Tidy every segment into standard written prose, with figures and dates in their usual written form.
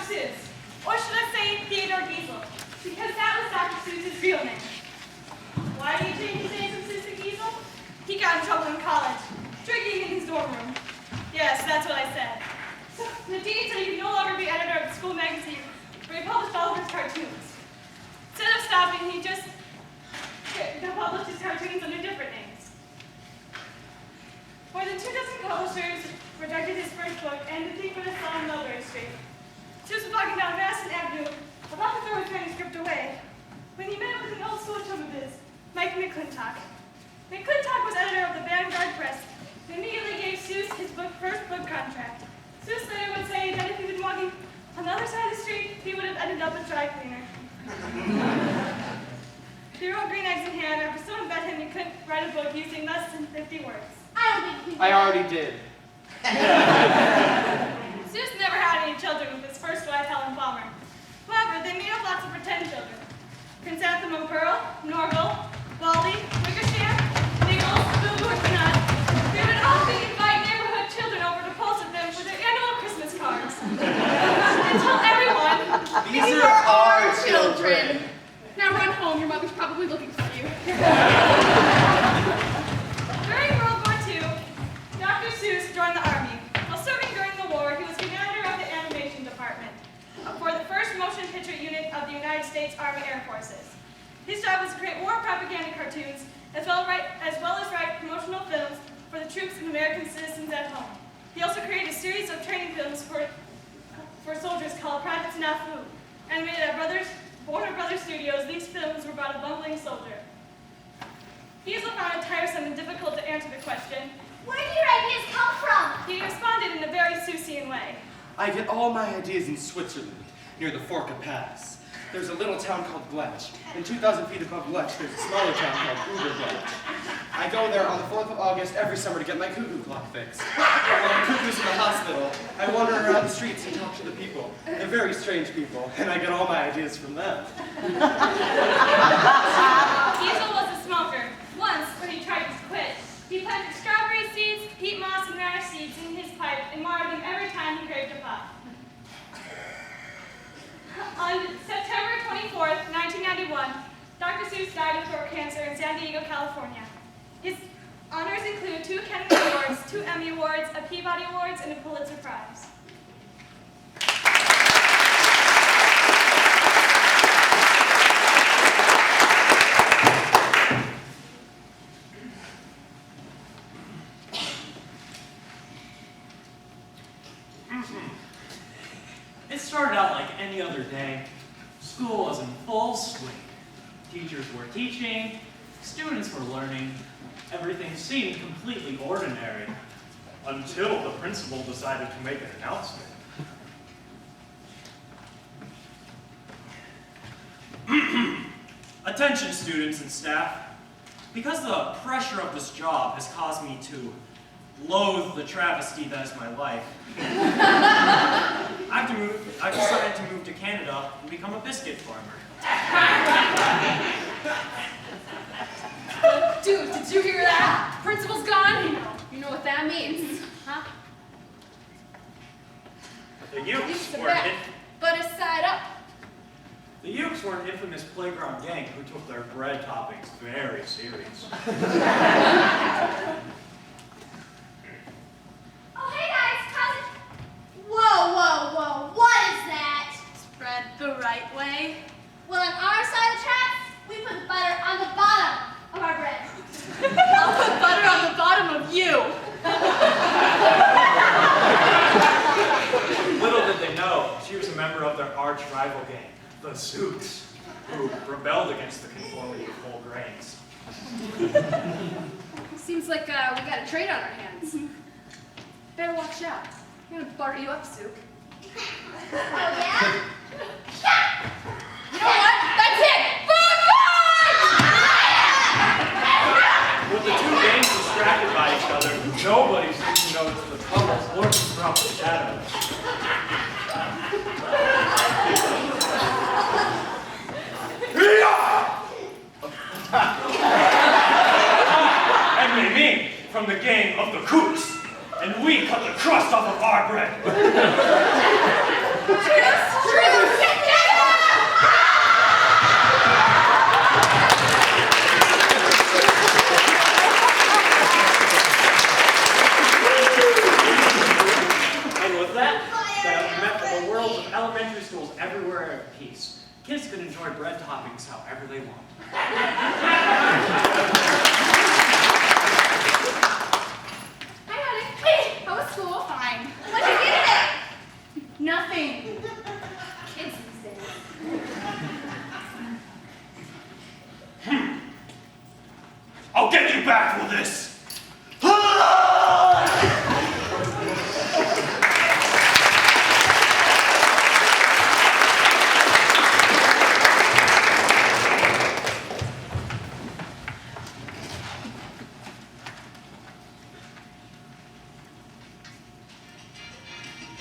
Seuss. Or should I say Theodore Geisel? Because that was Dr. Seuss's real name. Why did he change his name from Seuss to Geisel? He got in trouble in college, drinking in his dorm room. Yes, that's what I said. So the dean said he could no longer be editor of the school magazine, where he published all of his cartoons. Instead of stopping, he just published his cartoons under different names. More than 2 dozen publishers rejected his first book, and the thief would have saw on Mulberry Street. Seuss was walking down Madison Avenue, about to throw his manuscript away, when he met with an old school chum of his, Mike McClintock. McClintock was editor of the Vanguard Press, and immediately gave Seuss his first book contract. Seuss later would say that if he'd been walking on the other side of the street, he would have ended up a dry cleaner. He wrote Green Eggs in Ham after someone bet him he couldn't write a book using less than 50 words. I already did. Seuss never had any children with his first wife, Helen Palmer. However, they made up lots of pretend children. Prince Anthem of Pearl, Norval, Baldy, Wickersham, Nichols, Boo and Nut. They would often invite neighborhood children over to pose with them for their annual Christmas cards. And tell everyone, These are our children. Now run home, your mother's probably looking for you. During World War II, Dr. Seuss joined the Army. While serving during the war, he was commander of the animation department for the first motion picture unit of the United States Army Air Forces. His job was to create war propaganda cartoons, as well as write promotional films for the troops and American citizens at home. He also created a series of training films for soldiers called Private Snafu. Animated at Warner Brothers Studios, these films were about a bumbling soldier. Geisel found it tiresome and difficult to answer the question, where do your ideas come from? he responded in a very Seussian way. I get all my ideas in Switzerland, near the Forca Pass. There's a little town called Gletsch. And 2,000 feet above Gletsch, there's a smaller town called Ubergletsch. I go there on the 4th of August every summer to get my cuckoo clock fixed. When I'm cuckoo's in the hospital, I wander around the streets and talk to the people. They're very strange people, and I get all my ideas from them. Geisel was a smoker. Once, when he tried to quit, he planted strawberry seeds, peat moss, and radish seeds in his pipe and watered them every time he craved a puff. On September 24th, 1991, Dr. Seuss died of throat cancer in San Diego, California. His honors include 2 Academy Awards, 2 Emmy Awards, a Peabody Awards, and a Pulitzer Prize. It started out like any other day. School was in full swing. Teachers were teaching, students were learning. Everything seemed completely ordinary. Until the principal decided to make an announcement. Attention students and staff. Because the pressure of this job has caused me to loathe the travesty that is my life, I've decided to move to Canada and become a biscuit farmer. Dude, did you hear that? Principal's gone. You know what that means, huh? The Ukes Use the were bat, but it's side up. The Ukes were an infamous playground gang who took their bread toppings very serious. Oh, hey guys, how's it? Whoa, whoa, whoa, what is that? Spread the right way. Well, on our side of the tracks, we put butter on the bottom of our bread. I'll put butter on the bottom of you. Little did they know, she was a member of their arch rival gang, the Zooks, who rebelled against the conformity of whole grains. Seems like we got a trade on our hands. Better watch out. I'm gonna barter you up, Zook. Oh, yeah? You know what? That's it! Food fight! With the two gangs distracted by each other, nobody seemed to notice the troubles lurking from the shadows. And they mean from the gang of the Coots, and we cut the crust off of our bread. built with elementary schools everywhere at peace. Kids can enjoy bread toppings however they want. Hi, honey. Hey, how was school? Fine. What'd you do today? Nothing. Kids these days. I'll get you back for this!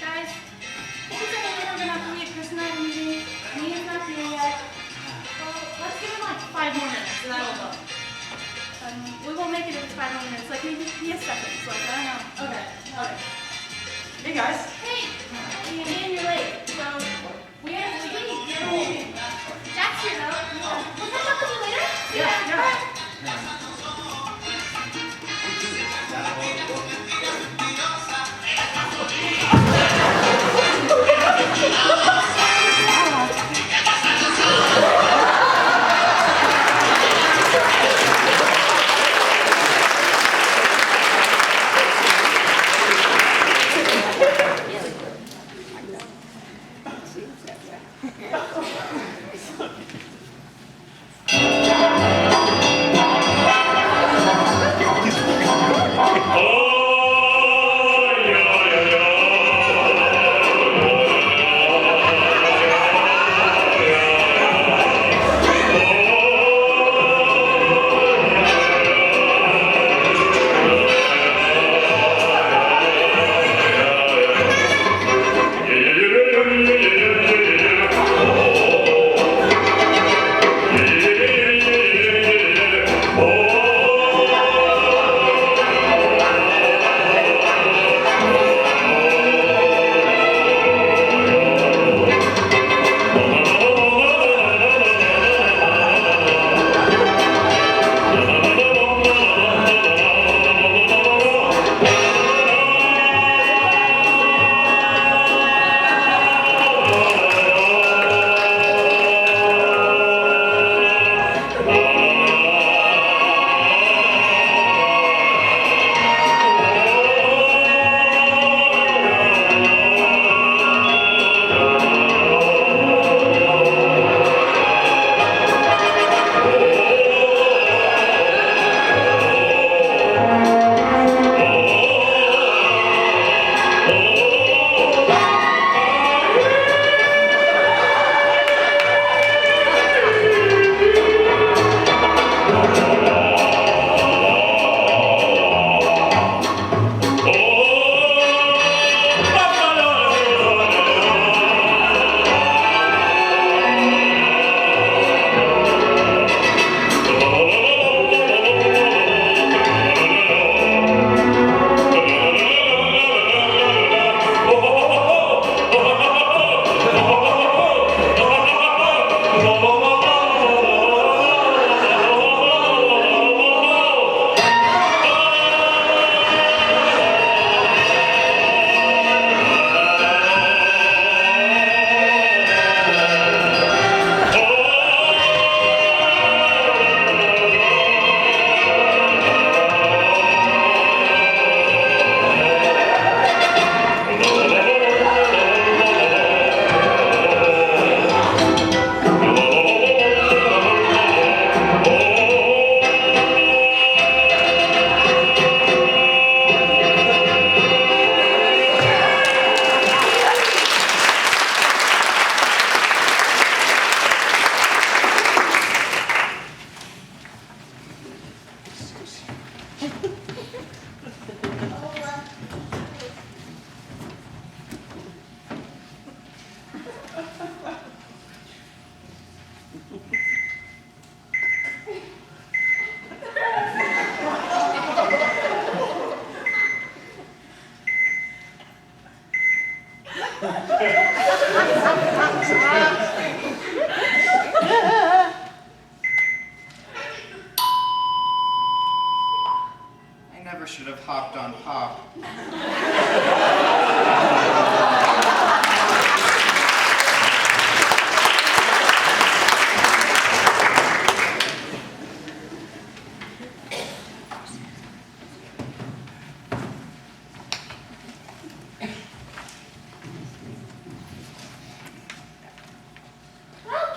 Guys, I think we're gonna have to meet personality meeting. Meeting's not here yet. Well, let's give him like 5 more minutes and that'll go. We won't make it if it's 5 more minutes, like maybe a second, like I don't know. Okay. Hey guys. Hey, and you're late, so we have to leave. We have a meeting. Jack's here though. We'll catch up with you later. Yeah. You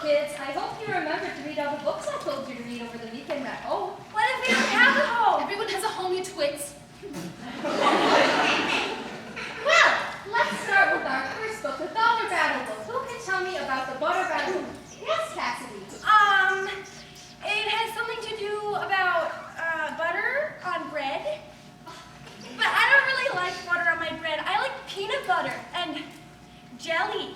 kids. I hope you remembered to read all the books I told you to read over the weekend at home. What if we don't have a home? Everyone has a home, you twits. Well, let's start with our first book, the Dollar Battle book. Who can tell me about the Butter Battle? Yes, Cassidy. It has something to do about butter on bread. But I don't really like butter on my bread. I like peanut butter and jelly.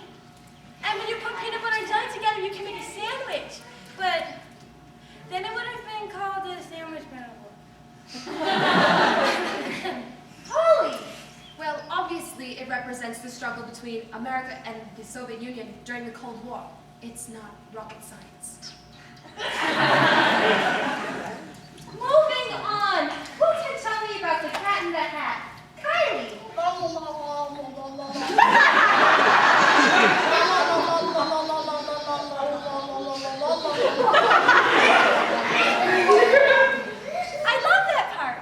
And when you put peanut butter and jelly together, you can make a sandwich. But then it would have been called a sandwich battle. Holy! Well, obviously, it represents the struggle between America and the Soviet Union during the Cold War. It's not rocket science. Moving on. Who can tell me about the Cat in the Hat? Kylie. I love that part.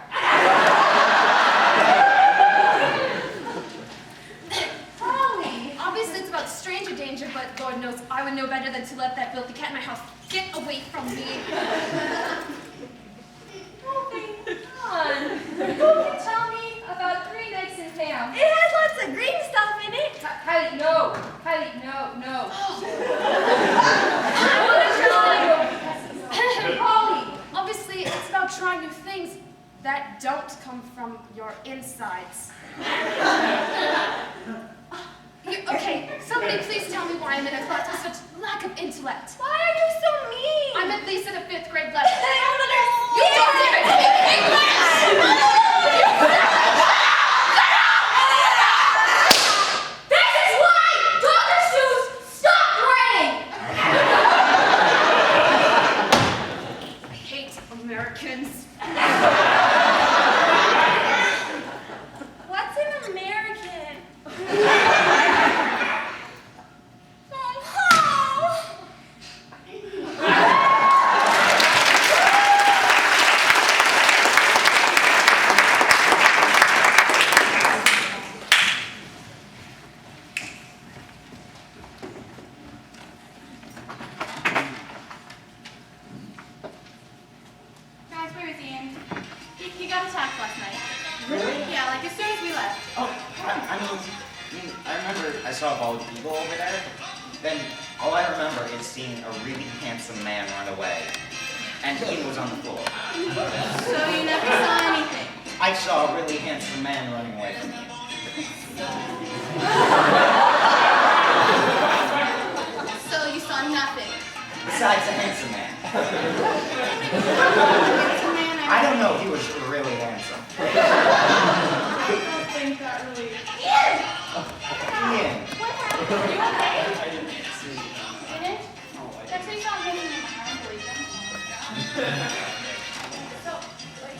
Holly. Obviously, it's about stranger danger, but Lord knows I would know better than to let that filthy cat in my house get away from me. Moving on. Who can tell me about 3 Nights in Town? It has lots of green stuff in it. Kylie, no. Kylie, no. I want to try. Holly. Obviously, it's about trying new things that don't come from your insides. Okay, somebody please tell me why I'm in a class with such lack of intellect. Why are you so mean? I'm at least at a 5th grade level. I don't understand. You don't even speak English! This is why Dr. Seuss stopped writing! I hate Americans. What's an American? Guys, where is Ian? He got attacked last night. Really? Yeah, like as soon as we left. Oh, I remember I saw a bald eagle over there. Then all I remember is seeing a really handsome man run away. And Ian was on the floor. So you never saw anything. I saw a really handsome man running away from Ian. So you saw nothing. Besides a handsome man. I don't know, he was really handsome. I don't think that really. Ian! What happened? Are you okay? I didn't see. Didn't? That's why you saw him hanging in the car, believe him. So, like,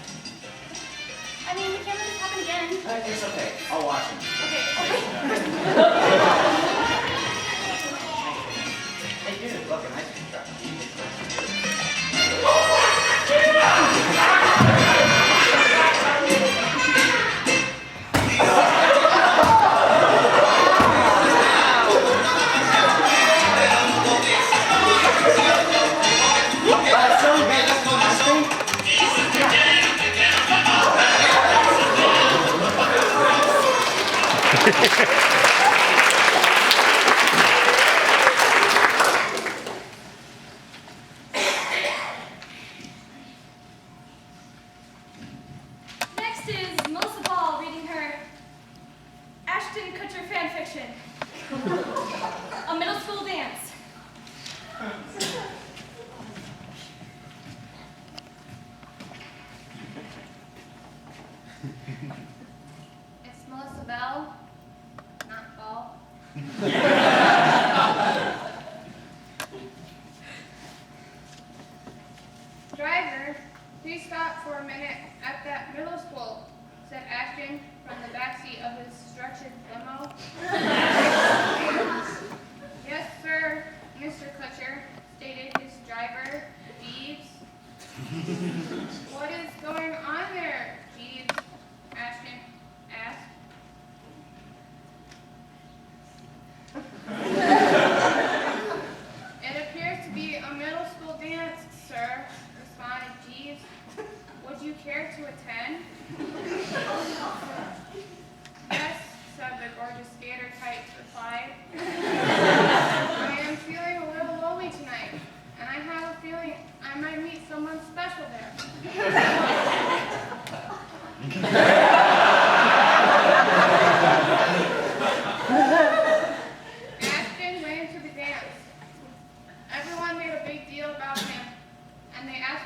I mean, we can't let this happen again. It's okay, I'll watch him. Okay. Hey dude, look, a nice truck.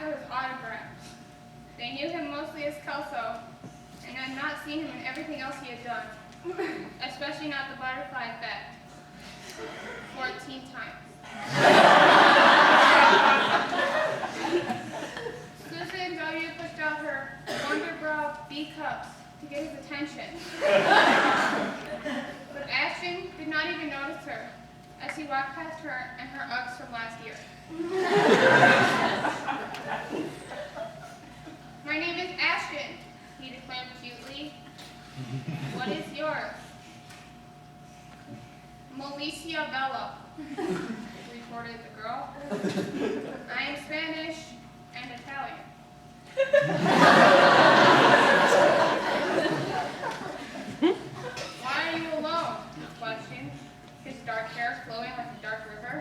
for his autograph. They knew him mostly as Kelso, and had not seen him in everything else he had done, especially not the butterfly effect. 14 times. Susan W. pushed out her Wonderbrow B cups to get his attention. But Ashton did not even notice her as he walked past her and her Uggs from last year. My name is Ashton, he declared cutely. What is yours? Malicia Bella, reported the girl. I am Spanish and Italian. Why are you alone? He questioned, his dark hair flowing like a dark river.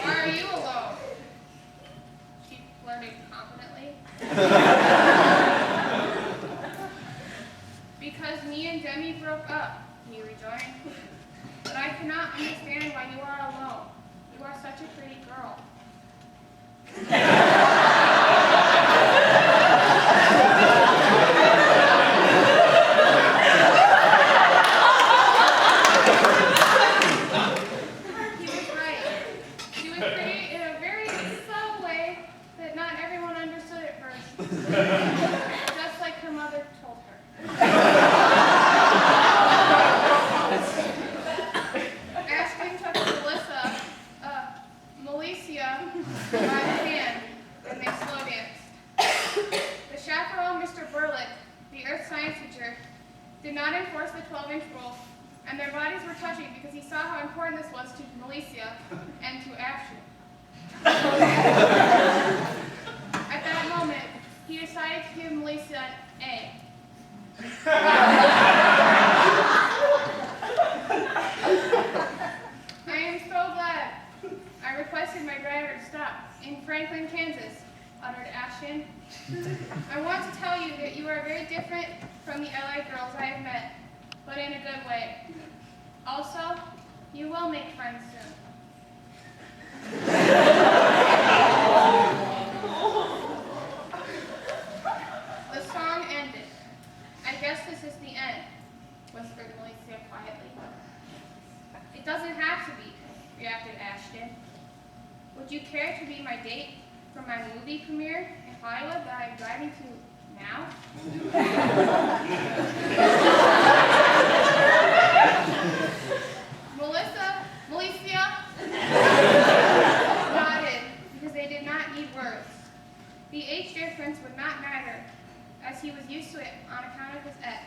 Why are you alone? She flirted confidently. Because me and Demi broke up, he rejoined. But I cannot understand why you are alone. You are such a pretty girl. He was right. She was pretty in a very subtle way that not everyone understood at first. Just like her mother told her. Ashton took Malicia by the hand, and they slow danced. The chaperone, Mr. Burlick, the earth science teacher, did not enforce the 12-inch rule, and their bodies were touching because he saw how important this was to Malicia and to Ashton. At that moment, he decided to give Malicia an A. I am so glad. I requested my driver to stop in Franklin, Kansas, uttered Ashton. I want to tell you that you are very different from the LA girls I have met, but in a good way. Also, you will make friends soon. The song ended. I guess this is the end, whispered Malicia quietly. It doesn't have to be, reacted Ashton. Would you care to be my date for my movie premiere in Hollywood that I'm driving to now? Malicia nodded because they did not need words. The age difference would not matter, as he was used to it on account of his ex.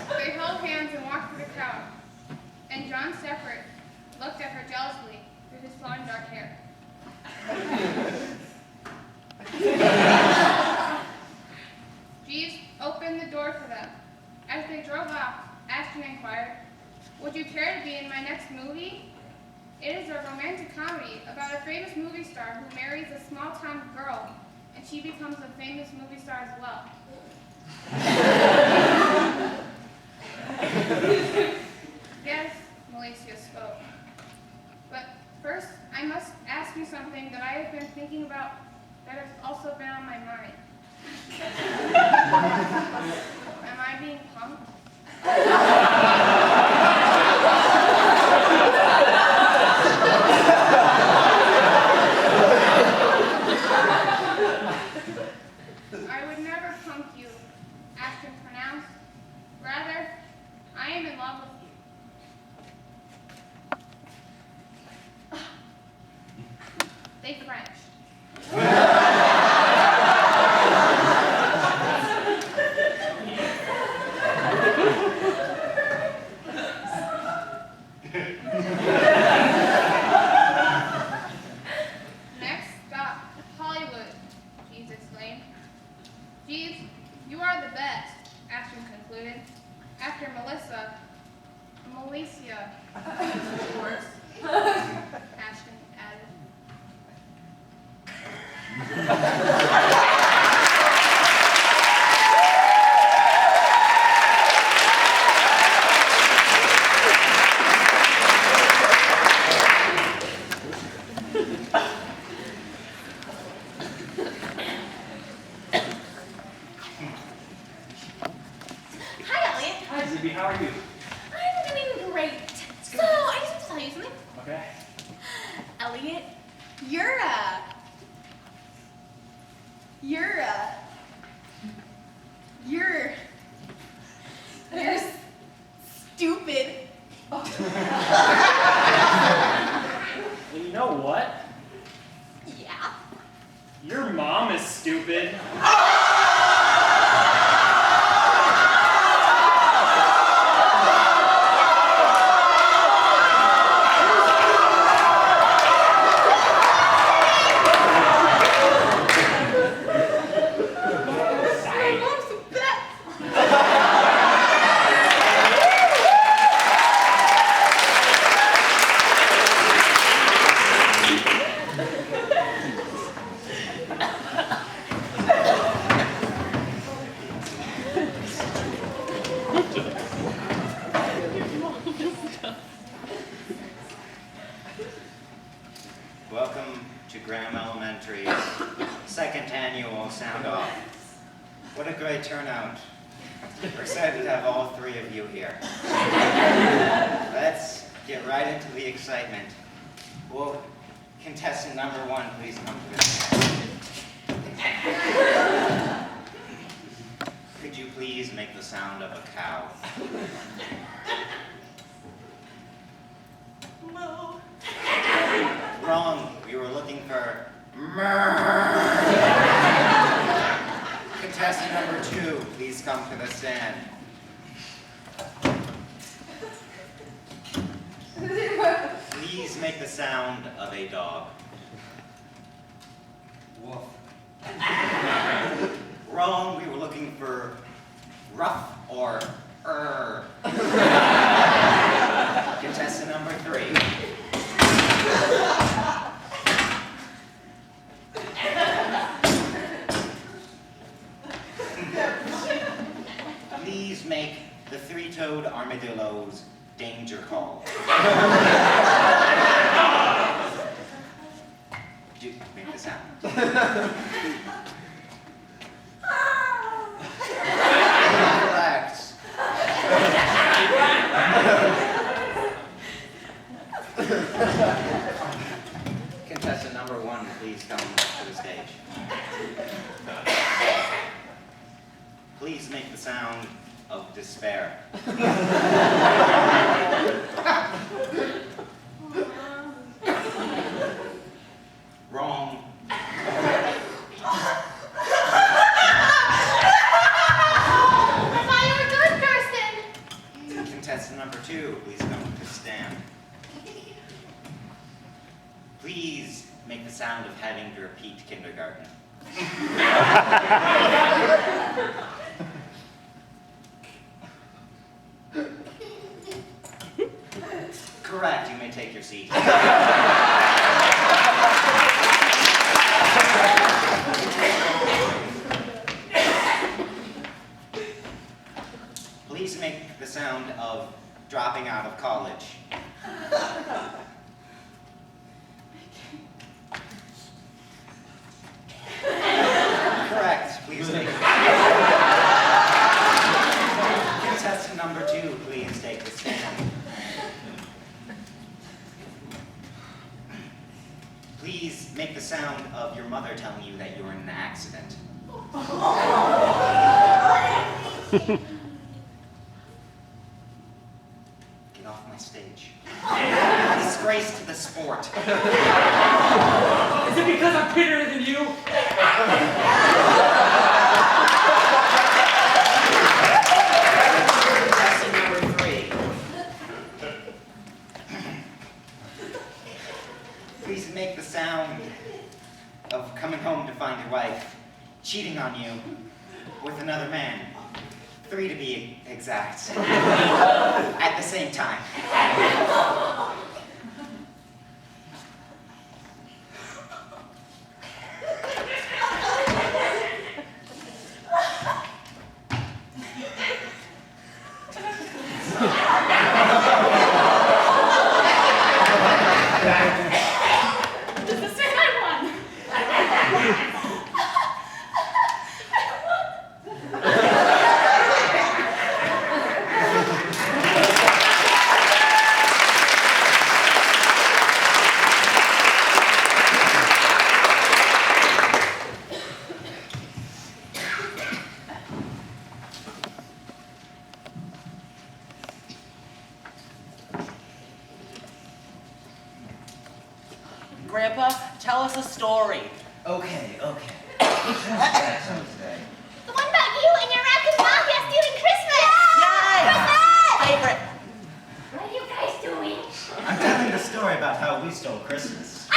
They held hands and walked through the crowd, and John Separate looked at her jealously through his flowing dark hair. Jeeves opened the door for them. As they drove off, Ashton inquired, "Would you care to be in my next movie?" It is a romantic comedy about a famous movie star who marries a small-town girl, and she becomes a famous movie star as well. Yes, Malicia spoke. But first, I must ask you something that I have been thinking about that has also been on my mind. Am I being punked? I would never punk you, Ashton pronounced. Rather, I am in love with you. They Frenched. Next stop, Hollywood, Jeeves exclaimed. Jeeves, you are the best, Ashton concluded. After Malicia, of course, Ashton added. You're stupid. Well, you know what? Yeah? Your mom is stupid. Welcome to Graham Elementary's second annual Sound Off. What a great turnout. We're excited to have all three of you here. Let's get right into the excitement. Will contestant number 1 please come to the stand? Could you please make the sound of a cow? Moo. Wrong. We were looking for contestant number 2, please come to the stand. Please make the sound of a dog. Woof. Wrong. We were looking for rough or Contestant number 3. Please make the three-toed armadillo's danger call. Do make the sound. Correct. Contestant number 1, please come to the stage. Please make the sound of despair. Wrong. Contestant number 2, please come to stand. Please make the sound of having to repeat kindergarten. Correct, you may take your seat. Please make the sound of dropping out of college. Correct, please take it. Contestant number 2, please take the stand. Please make the sound of your mother telling you that you were in an accident. Get off my stage. Disgrace to the sport. Is it because I'm prettier than you? Contestant number 3. Please make the sound of coming home to find your wife cheating on you with another man. 3 to be exact. At the same time. This is the I won. tell us a story. Okay. That's all today. The one about you and your raccoon mafia stealing Christmas! Yay! Christmas! Favorite. What are you guys doing? I'm telling the story about how we stole Christmas.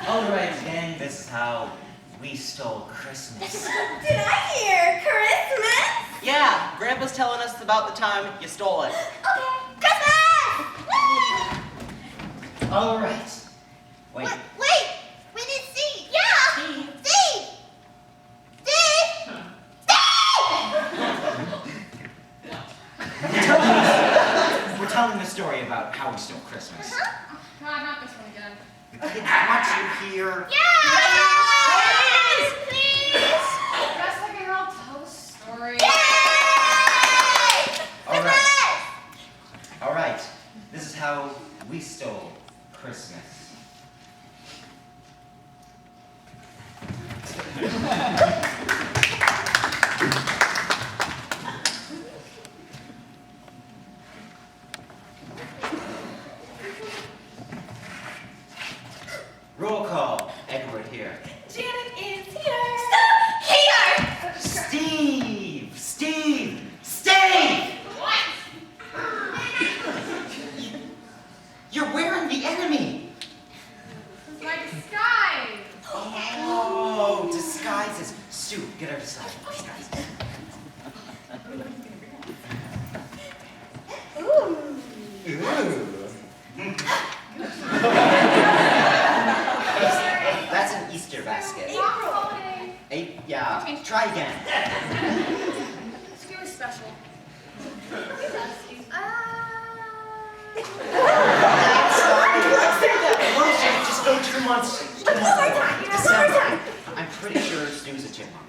All right, gang, this is how we stole Christmas. Did I hear Christmas? Yeah, Grandpa's telling us about the time you stole it. Okay, Christmas! Woo! All right. Wait. Wait! We need Steve! Yeah! Steve. Steve! Steve! We're telling the story about how we stole Christmas. God, not this one again. The kids want you here. Yeah! Please! Best I can help tell the story. All right. This is how we stole Christmas. Roll call. Edward here. Janet is here. Steve! What? You're wearing the enemy! It's my disguise. Oh, disguises. Stu, get her disguises. Ooh. That's an Easter basket. Not holiday. Yeah, try again. Stu is special. Just go 2 months. 2 months. December. I'm pretty sure Stu's a chipmunk.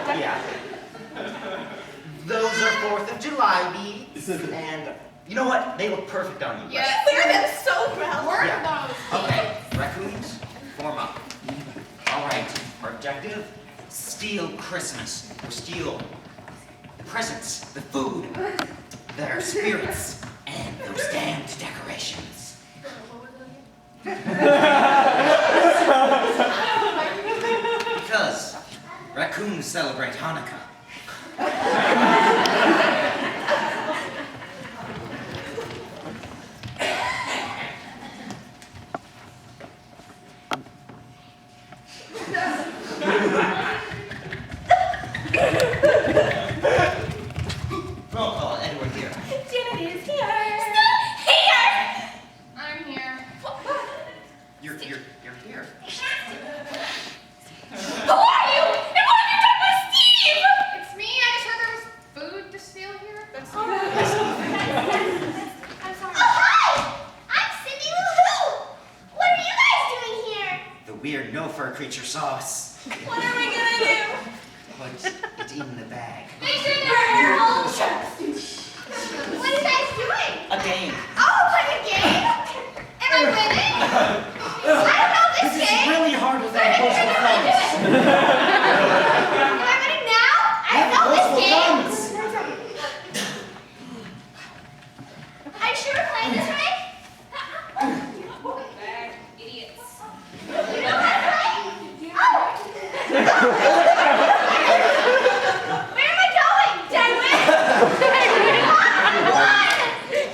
Yeah. Those are 4th of July beads. And you know what? They look perfect on you. Yes. Wear them so well. Word Yeah. those. Okay, raccoons, form up. All right, our objective, steal Christmas. Or steal the presents, the food, their spirits, and those damned decorations. Because raccoons celebrate Hanukkah. Roll call, Edward here. Janet is here. I'm here. You're here. Who are you? And what have you done with Steve? It's me. I just heard there was food to steal here. That's I'm sorry. Oh, hi! I'm Cindy Lou Who. What are you guys doing here? The weird no-fur creature saw us. What are we gonna do? Put it in the bag. Make sure they're your own shirts. What are you guys doing? A game. Oh, playing a game? Am I winning? I don't know this This is game. really hard without multiple thumbs. Am I winning now? I don't know this game. Are you sure we're playing this right? Idiots. You know how to play? Oh. Where am I going? Did I win? I won!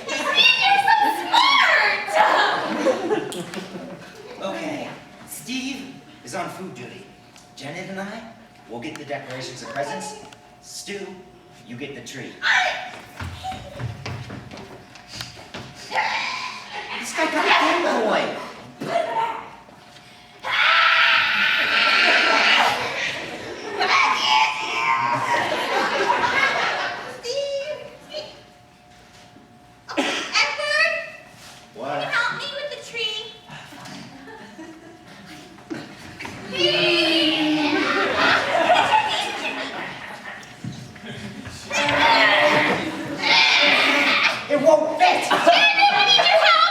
Steve, you're so smart! Okay, Steve is on food duty. Janet and I will get the decorations and presents. Stu, you get the tree. This guy got a Game Boy. Edward, What? can you help me with the tree? It won't fit. I need your help.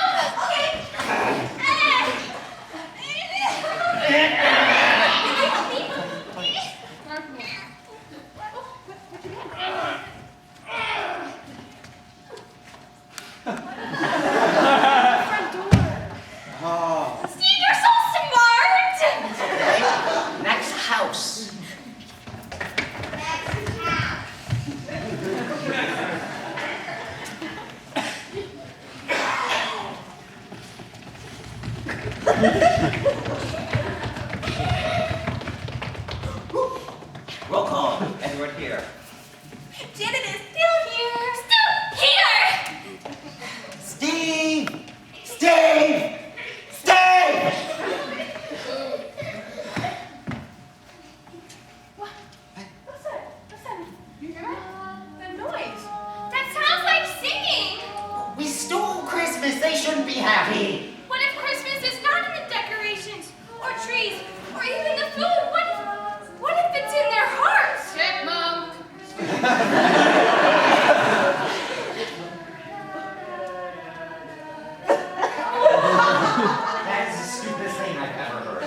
Front door. Oh. Steve, you're so smart! Okay? Next house. Roll call. Edward here. Janet is still here! Still here! Steve! Steve! Steve! What's that? What's that? You hear that? The noise. That sounds like singing! We stole Christmas. They shouldn't be happy. What if Christmas is not in the decorations, or trees, or even the food? What if it's in their hearts? Chipmunk. That is the stupidest thing I've ever heard.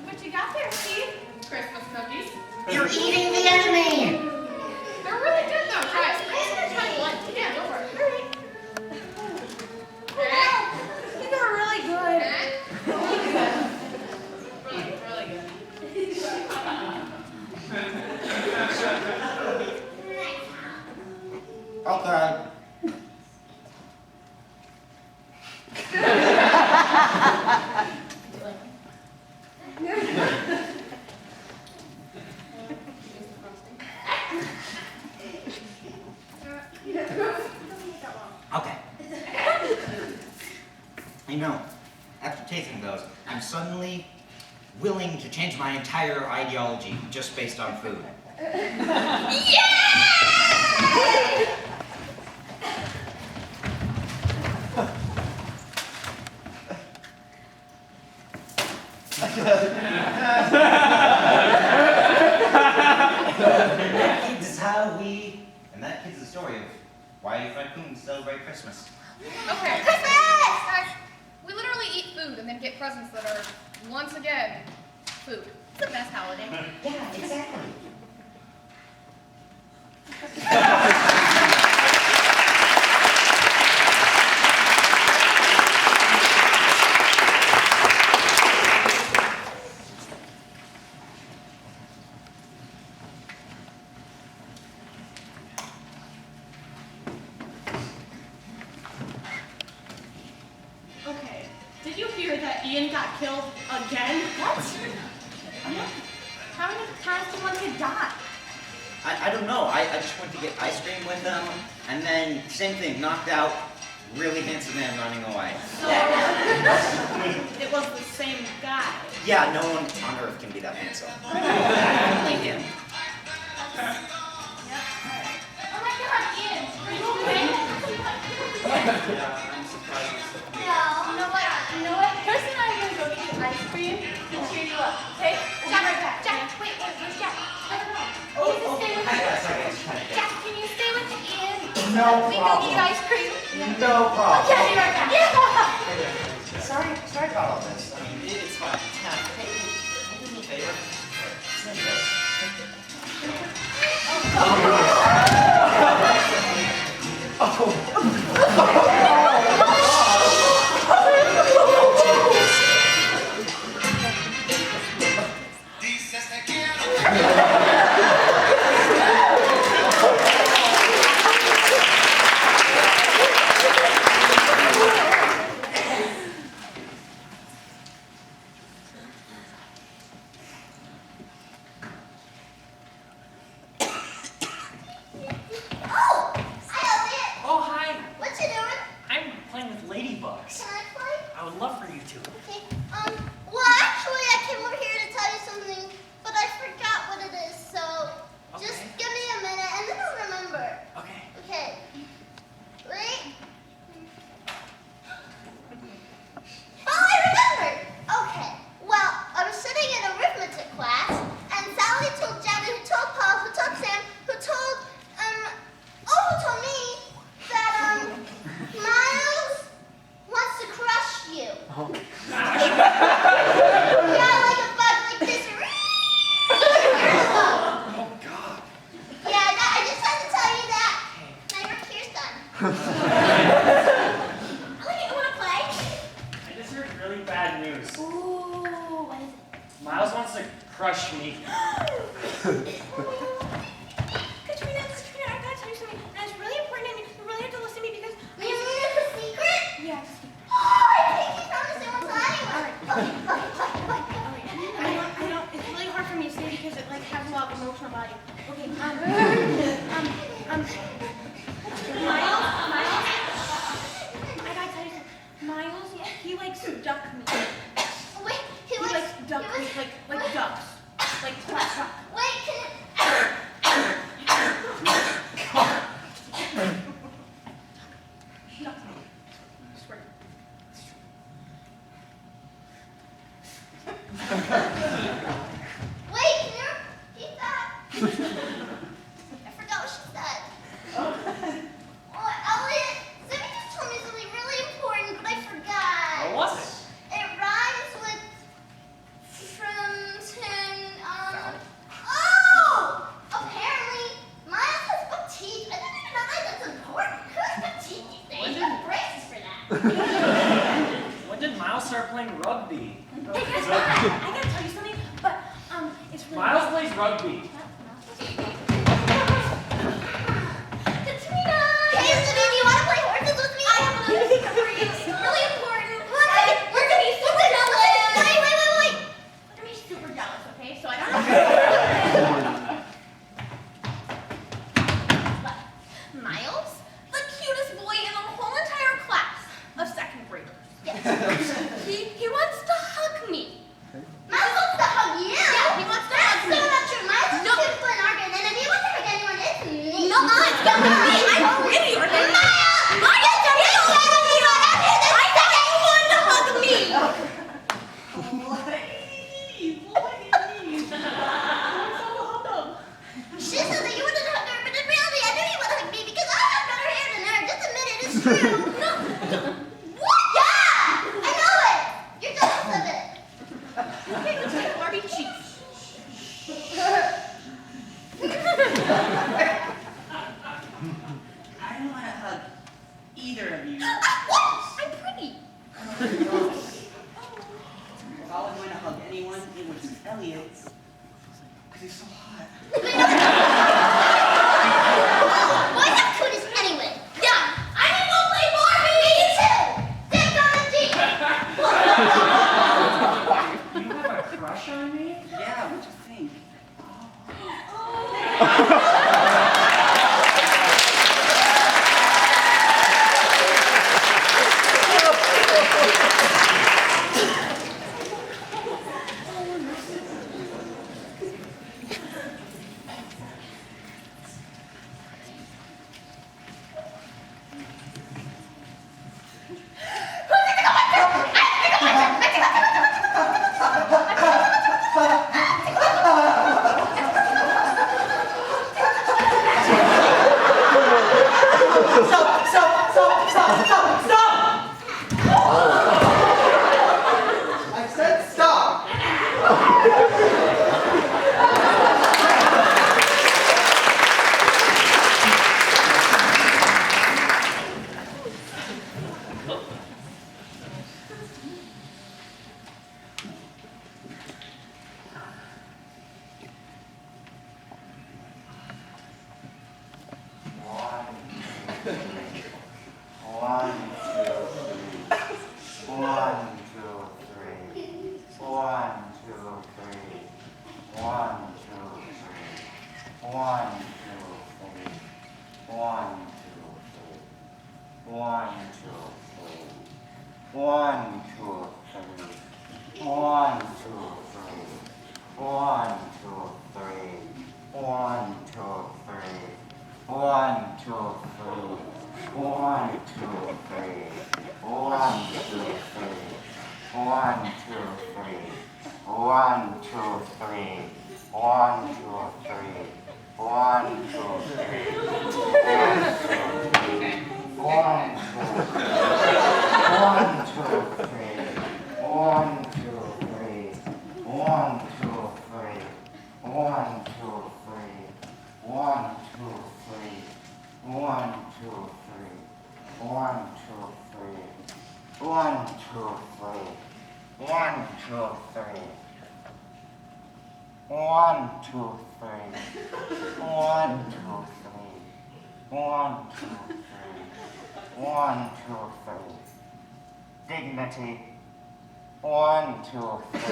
What you got there, Steve? Christmas cookies. You're eating the enemy! They're really good though. Try it. Yeah, go for it. These are really good. Really good. Okay. Okay. You know, after tasting those, I'm suddenly willing to change my entire ideology just based on food. That kid's how we, and that kid's the story of why raccoons celebrate Christmas. Okay. Guys, we literally eat food and then get presents that are, once again, food. It's the best holiday. Yeah, exactly. Okay. Did you hear that Ian got killed again? What? How many times do you want to die? I don't know. I just went to get ice cream with them, and then same thing, knocked out, really handsome man running away. So, it was the same guy. Yeah, no one on earth can be that handsome. Only him. Oh my god, Ian! Are you okay? Yeah, I'm surprised. You know what? Chris and I are gonna go get ice cream and cheer you up, okay? We'll be right back. Jack, wait, where's Jack? I don't know. Can you stay with me? Jack, can you stay with Ian? No We go problem. eat ice cream. No problem. Okay, be right back. Yeah. Sorry about all this. I mean, it's fine. Hey, can you do me a favor? Sniff this. Elliot, you wanna play? I just heard really bad news. Ooh, what is it? Miles wants to crush me. Katrina, I gotta tell you something. And it's really important, and you really have to listen to me because You mean it's a secret? yeah, it's a secret. Oh, I think you promised it was anyway. I know, it's really hard for me to say because it like has a lot of emotional value. Okay, Miles, I gotta tell you something. Miles, he likes to duck me. Wait, He likes duck me, like ducks. Like quack, quack. Wait, can Duck me. I swear. Wait, can you repeat that? I forgot what she said. Oh, Elliot, Zibby just told me something really important, but I forgot. What was it? It rhymes with Oh! Apparently, Miles has buck teeth. I didn't even know that's important. Who's buck teeth these days? You have braces for that. When did Miles start playing rugby? Hey, guess what? I gotta tell you something, but it's really Miles plays rugby. Katrina! Hey, Zibby, do you want to play horses with me? I have another secret for you. It's really important. What? We're gonna be super jealous. Wait. We're gonna be super jealous, okay? So I don't know. Miles, the cutest boy in the whole entire class of second graders. Yes. He wants to hug me. Miles wants to hug you. Yeah, he wants to hug That's me. so not true. Miles is No. cute for an argument, and if he wants to hug anyone, it's me. No, it's gonna be me. I'm pretty, okay? Miles! I said you want to hug me. She said that you wanted to hug her, but in reality, I knew you would hug me because I have better hair than her. Just admit it, it's true. No. What? Yeah! I know it! You're jealous of it. Okay, let's take Barbie cheeks. I don't want to hug either of you. What? I'm pretty. If I was going to hug anyone, it would be Elliot. Because he's so hot. Boys have cooties anyway. Yeah, I need to go play Barbie. Me too. Take on a Jeep. You have a crush on me? Yeah, what you think? I said stop! 1, 2, 3. 1, 2, 3. 1, 2, 3. 1, 2, 3. 1, 2, 3. 1, 2, 3. 1, 2, 3. Dignity. 1, 2, 3.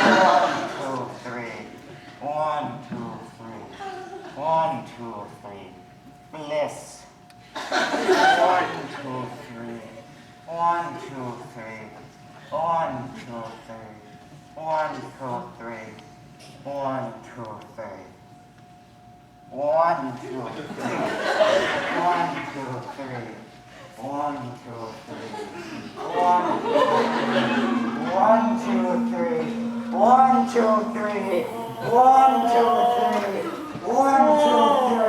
1, 2, 3. 1, 2, 3. 1, 2, 3. Bliss. 1, 2, 3. 1, 2, 3. 1, 2, 3. 1, 2, 3. 1, 2, 3. 1, 2, 3. 1, 2, 3. 1, 2, 3. 1, 2, 3. 1, 2, 3. 1, 2, 3. 1, 2,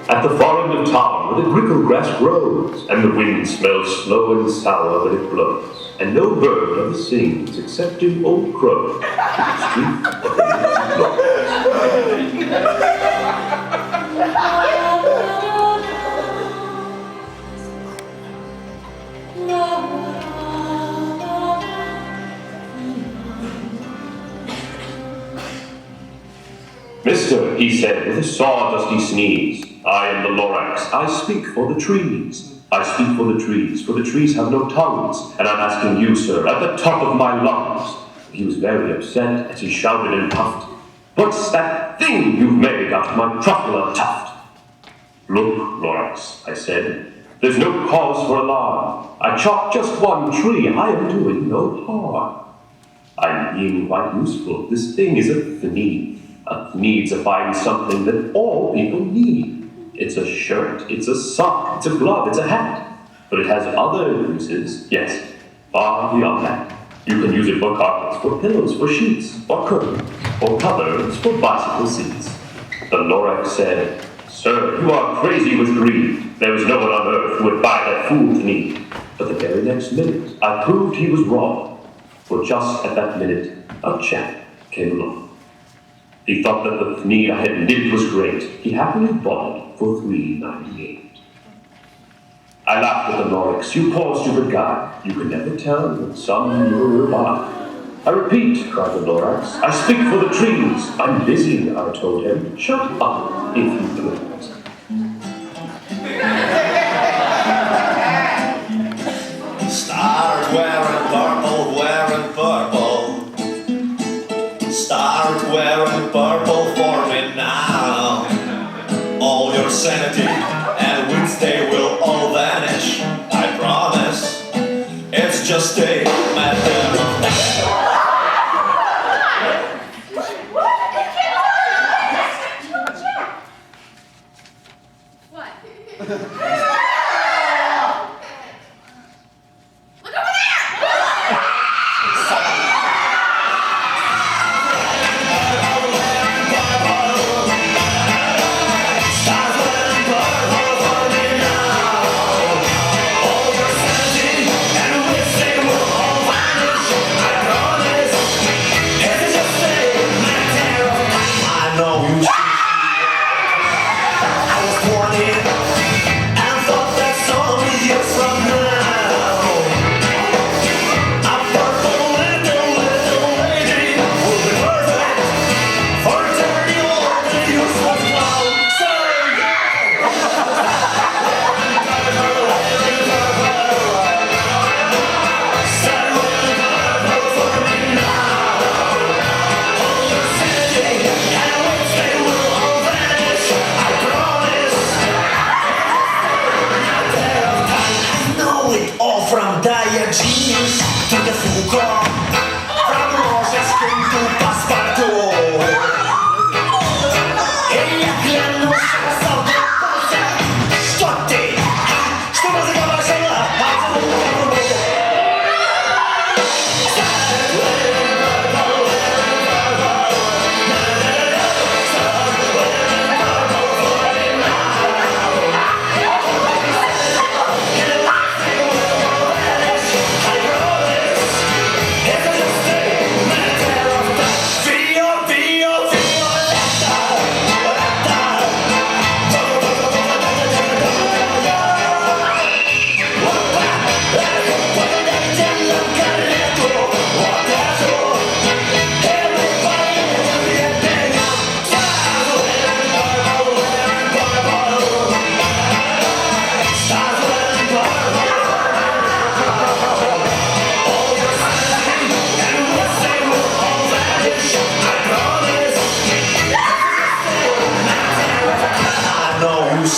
At the far end of town, where the grickle grass grows, and the wind smells slow and sour when it blows, and no bird ever sings excepting old crow, to the street of the Mister, he said with a sawdusty sneeze, I am the Lorax. I speak for the trees. I speak for the trees have no tongues, and I'm asking you, sir, at the top of my lungs. He was very upset as he shouted and puffed, What's that thing you've made out of my truffula tuft? Look, Lorax, I said, there's no cause for alarm. I chopped just one tree, I am doing no harm. I'm being quite useful. This thing is a thneed. A thneedifying something that all people need. It's a shirt, it's a sock, it's a glove, it's a hat. But it has other uses, yes, far beyond that. You can use it for carpets, for pillows, for sheets, for curtains, for covers, for bicycle seats. The Lorax said, Sir, you are crazy with greed. There is no one on earth who would buy that fool thneed. But the very next minute, I proved he was wrong. For just at that minute, a chap came along. He thought that the thneed I had knit was great. He happily bought it for $3.98. I laughed at the Lorax. You poor stupid guy. You can never tell what some will buy. I repeat, cried the Lorax. I speak for the trees. I'm busy, I told him. Shut up, if you please. Start wearing purple. Start wearing purple for me now. All your sanity and wits, they will all vanish. I promise. It's just a matter of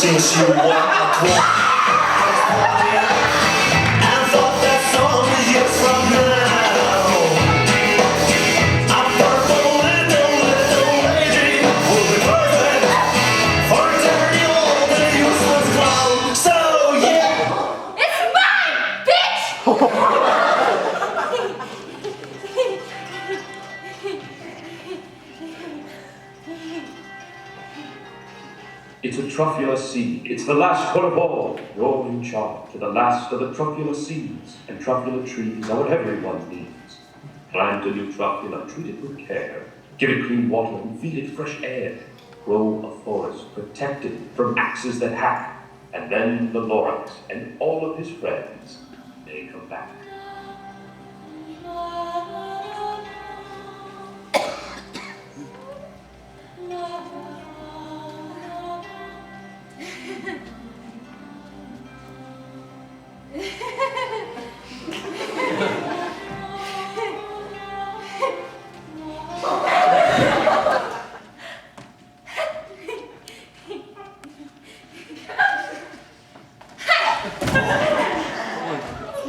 since you were a twat. And thought that some years from now, a purple little lady will be perfect for a dirty old and useless clown. So yeah, It's mine, bitch! It's a truffula seed. It's the last one of all. You're in charge. The last of the truffula seeds. And truffula trees are what everyone needs. Plant a new truffula, treat it with care. Give it clean water and feed it fresh air. Grow a forest, protect it from axes that hack. And then the Lorax and all of his friends, they come back.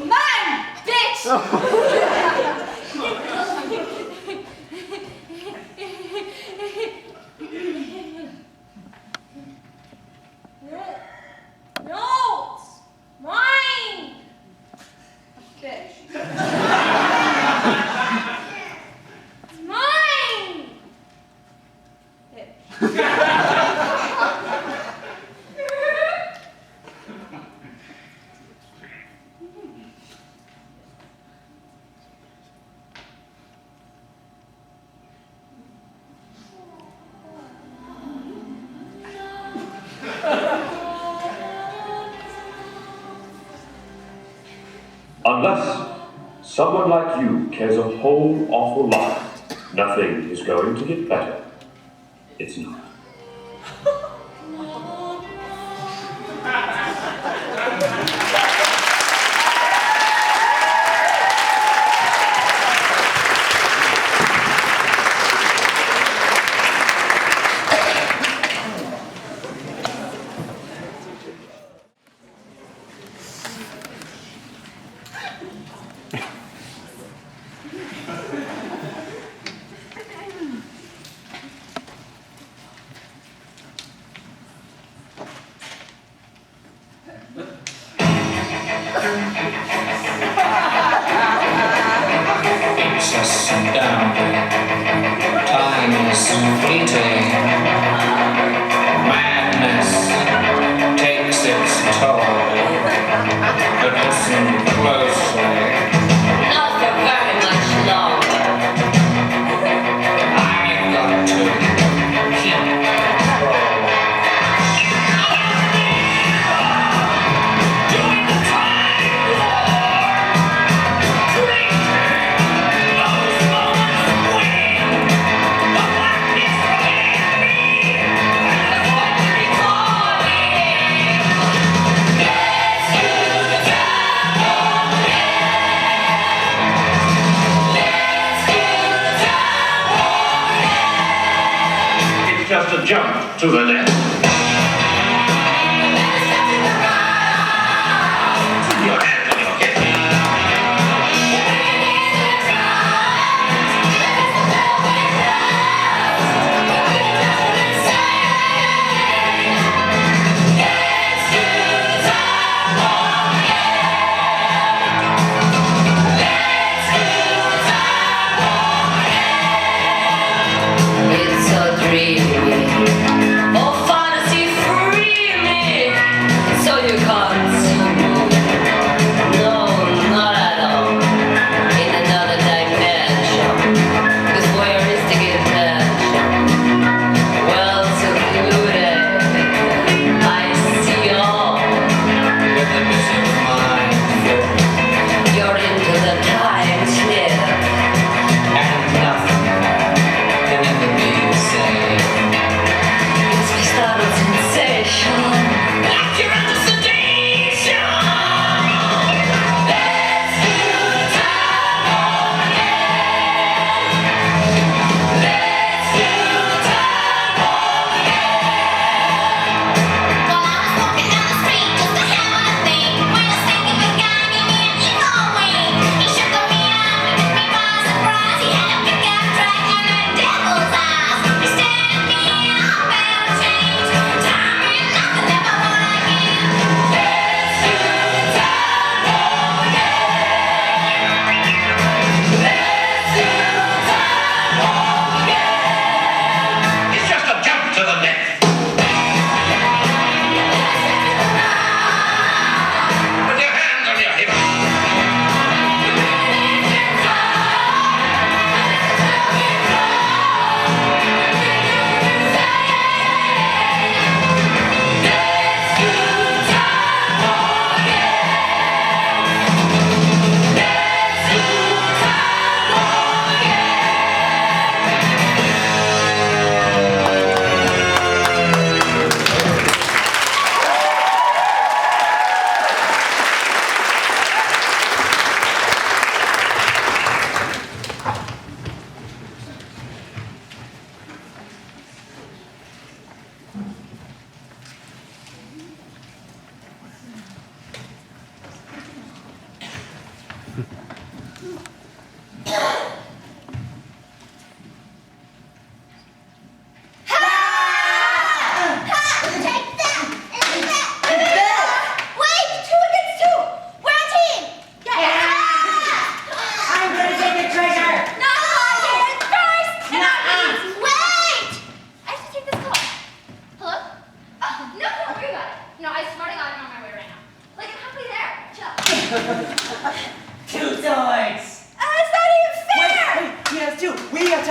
Mine, bitch! No, it's mine! Bitch. It's mine! Bitch. Unless someone like you cares a whole awful lot, nothing is going to get better. It's not. It's astounding. Time is fleeting. Madness takes its toll. But listen closely. Not for very much longer. I've got to keep control. During the time war, those moments when the blackness ran me, and the one to be calling. Let's do the town again. Let's do the town again. It's just a jump to the left. Your hands on your hips. It's so dreamy. Oh, fun is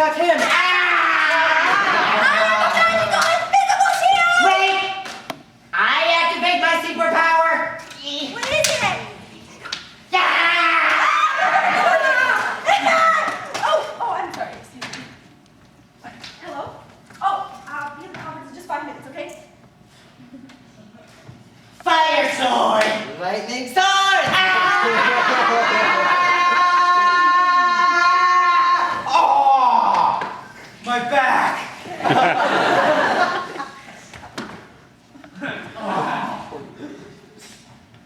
have him. Wait! I activate my superpower. What is it? Oh, I'm sorry. Excuse me. What? Hello? Oh, I'll be in the conference in just 5 minutes, okay? Fire sword! Lightning sword! Oh! My back!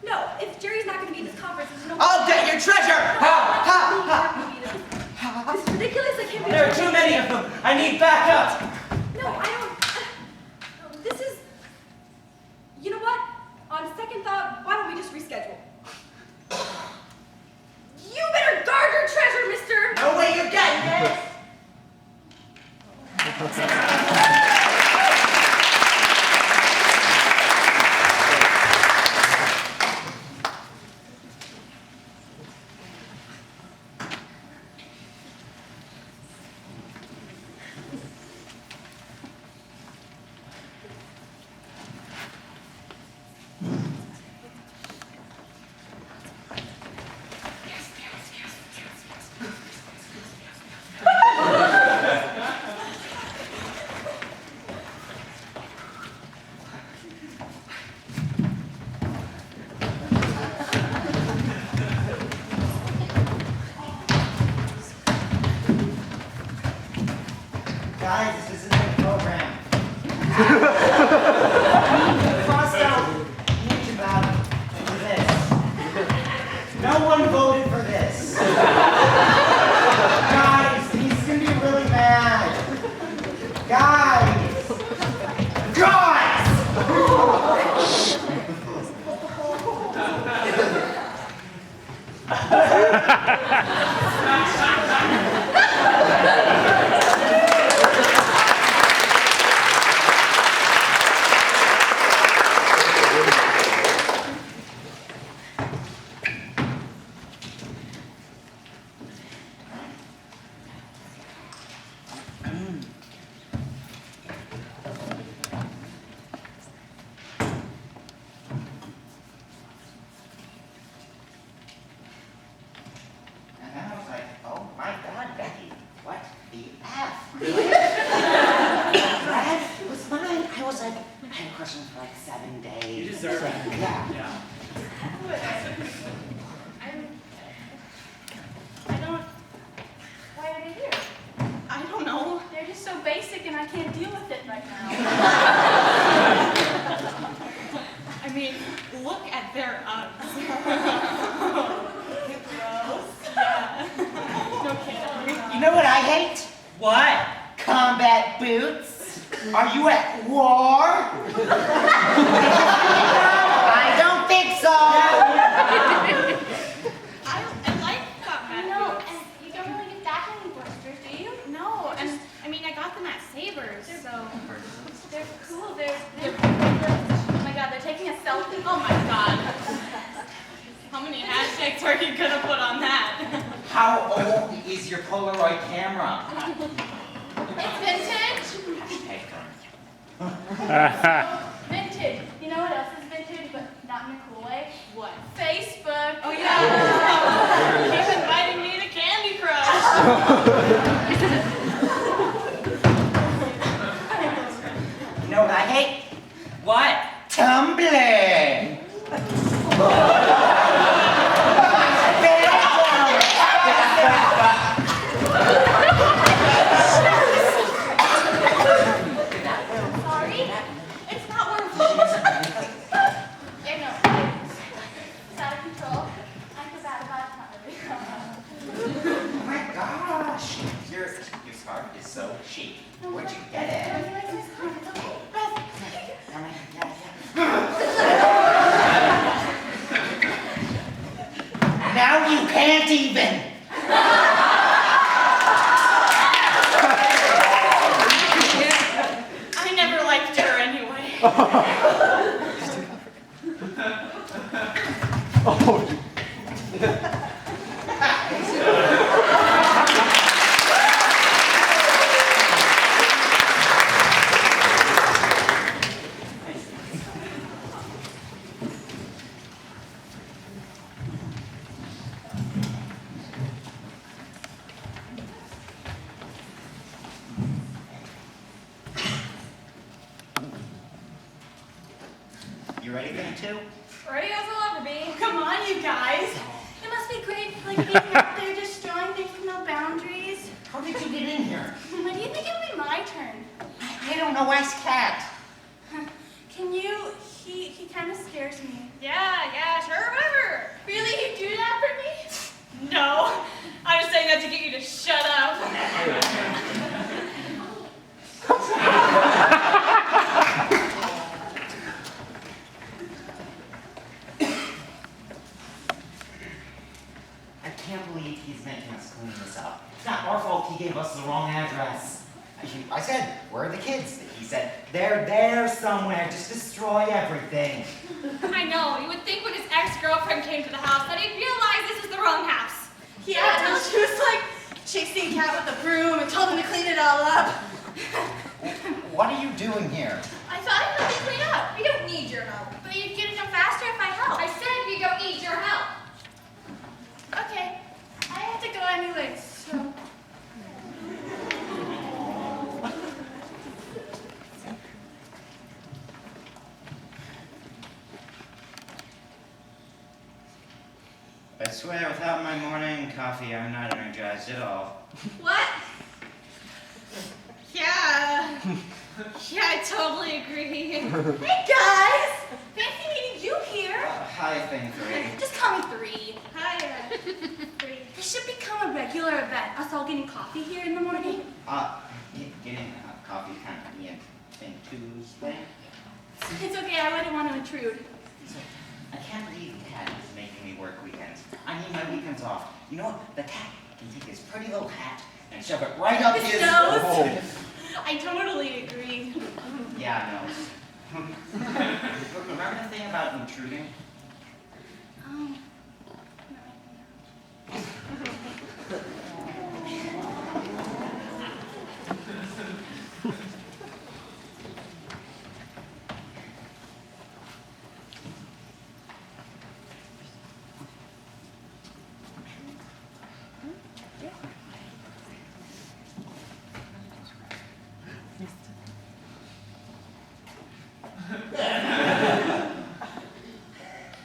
No, if Jerry's not going to be in this conference, there's no... I'll get your treasure! This is ridiculous. I can't be... There are too many of them. I need backup. No, I don't... This is... You know what? On second thought, why don't we just reschedule? You better guard your treasure, mister! No way you're getting this! Guys, this isn't a program. Crossed out each about for this. No one voted for this. Guys, he's gonna be really mad. Guys! Guys! And then I was like, oh my God, Becky, what the F? Brad, it was fine. I was like, I had questions for like 7 days. You deserve it. Yeah. I don't. Why are they here? I don't know. They're just so basic and I can't deal with it right now. I mean, look at their Uggs. Gross. Yeah. No kidding. You know what I hate? What? Combat boots. Are you at war? I don't think so. I like combat No, boots. and you don't really get that many blisters, do you? No, and I mean, I got them at Savers, so. They're cool. Oh my God, they're taking a selfie. Oh my God. How many hashtags are you gonna put on that? How old is your Polaroid camera? It's vintage. Hashtag Vintage. You know what else is vintage, but not in a cool way? What? Facebook. Oh yeah. Keep inviting me to Candy Crush. You know what I hate? What? Tumblr. Sorry? It's not worth it. Yeah, no. It's out of control. I feel bad about it. Not really. Oh my gosh. Your scarf is so chic. Where'd you get it? Don't you like this car? It's okay. Now you can't even. I never liked her anyway. You ready for the two? Ready as I'll ever be. Come on, you guys. It must be great, like being out there destroying things with no boundaries. How did you get in here? When do you think it'll be my turn? I don't know, ask Cat. Can you? He kind of scares me. Yeah, sure, whatever. Really, you do that for me? No, I'm just saying that to get you to shut up. I can't believe he's making us clean this up. It's not our fault he gave us the wrong address. I said, where are the kids? He said, they're there somewhere, just destroy everything. I know, you would think when his ex-girlfriend came to the house that he'd realize this was the wrong house. Yeah, no, she was like chasing Cat with a broom and told him to clean it all up. What are you doing here? I thought I'd help you clean up. We don't need your help. But you'd get it done faster if I help. I said we don't need your help. Okay, I have to go anyways, so. I swear, without my morning coffee, I'm not energized at all. What? Yeah, I totally agree. Hey guys! Fancy meeting you here. Hi, Thing 3. Just call me 3. Hi, 3. This should become a regular event. Us all getting coffee here in the morning. Getting coffee kind of me and Thing 2's thing. It's okay, I wouldn't want to intrude. I can't believe Cat is making me work weekends. I need my weekends off. You know what? The cat can take his pretty little hat and shove it right up his nose. I totally agree. Yeah, nose. Remember the thing about intruding? Oh.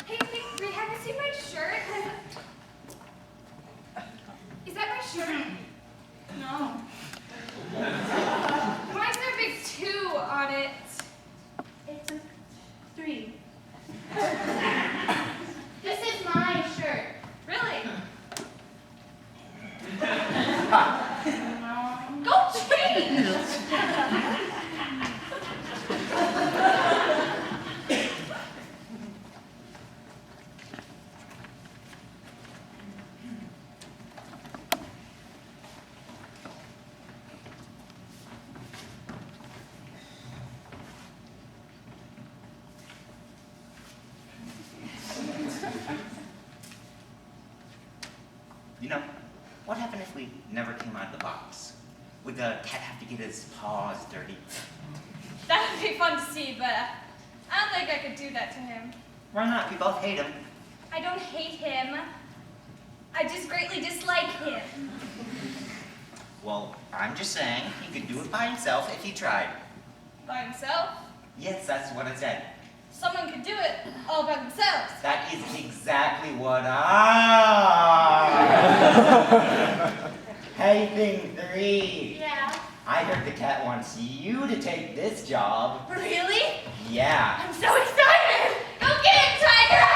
Hey, Thing 3, have you seen my shirt? Is that my shirt? No. Why is there a big 2 on it? It's a 3. This is my shirt. Really? Go change! You know, what happened if we never came out of the box? Would the cat have to get his paws dirty? That would be fun to see, but I don't think I could do that to him. Why not? We both hate him. I don't hate him. I just greatly dislike him. Well, I'm just saying he could do it by himself if he tried. By himself? Yes, that's what I said. Someone could do it all by themselves. That is exactly what I... Hey, Thing 3. Yeah. I heard the cat wants you to take this job. Really? Yeah. I'm so excited! Go get it, Tiger!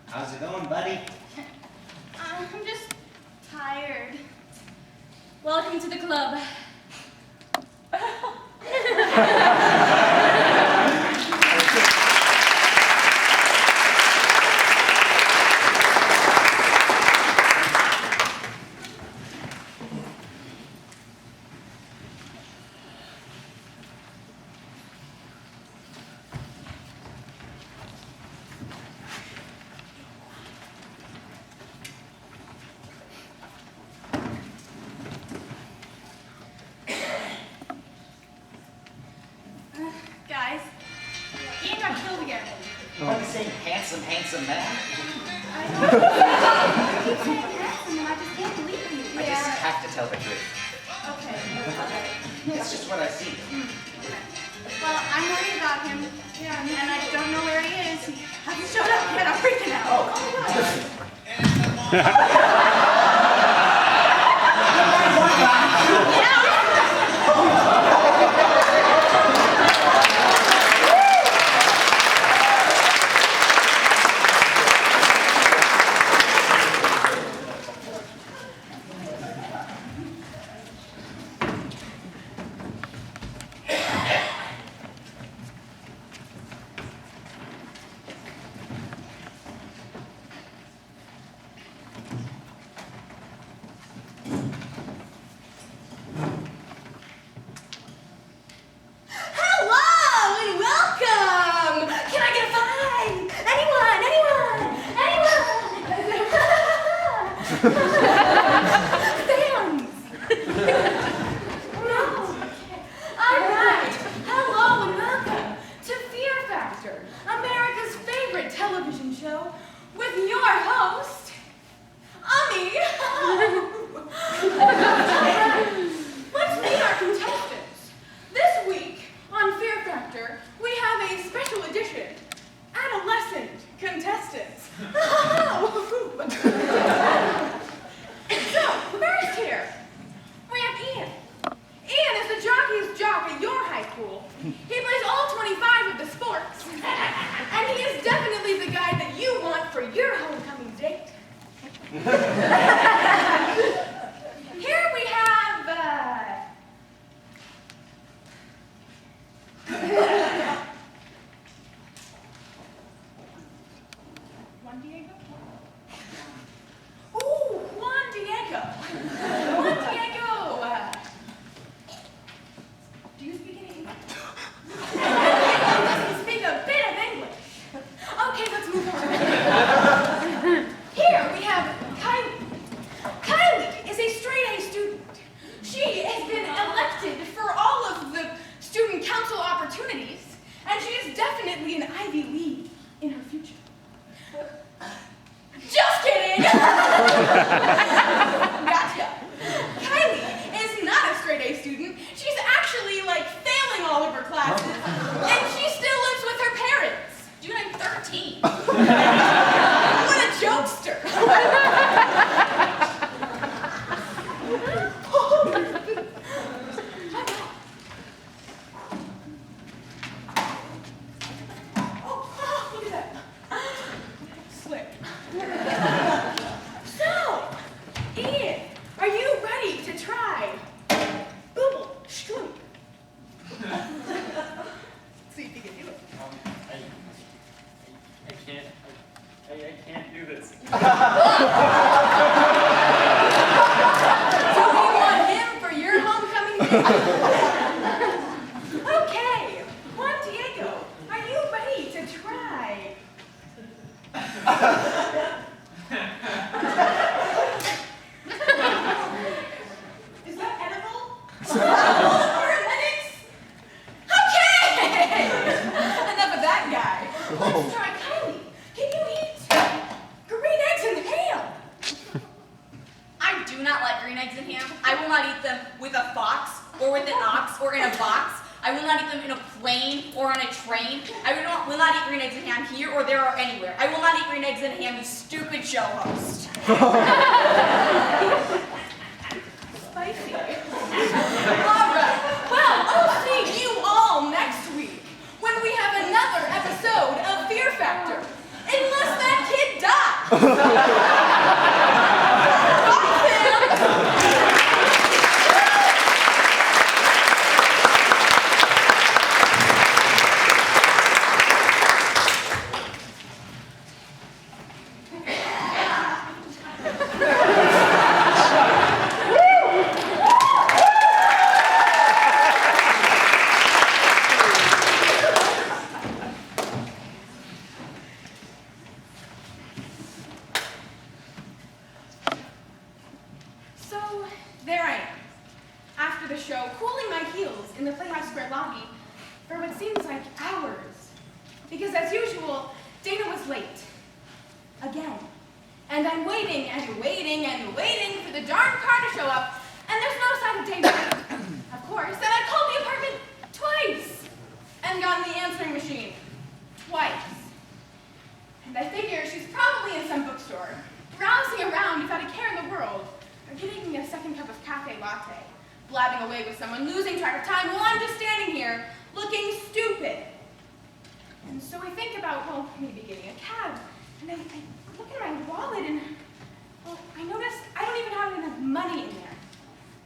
How's it going, buddy? I'm just tired. Welcome to the club. Guys, Ian got killed again. What are you saying, handsome man? keep saying handsome and I just can't believe you. I just have to tell the truth. Okay. It's just what I see. Well, I'm worried about him. Yeah, and I don't know where he is. He hasn't showed up yet. I'm freaking out. Oh my God. twice. And I figure she's probably in some bookstore, browsing around without a care in the world, or getting a second cup of cafe latte, blabbing away with someone, losing track of time while I'm just standing here, looking stupid. And so I think about, well, maybe getting a cab. And I look at my wallet and, well, I notice I don't even have enough money in there.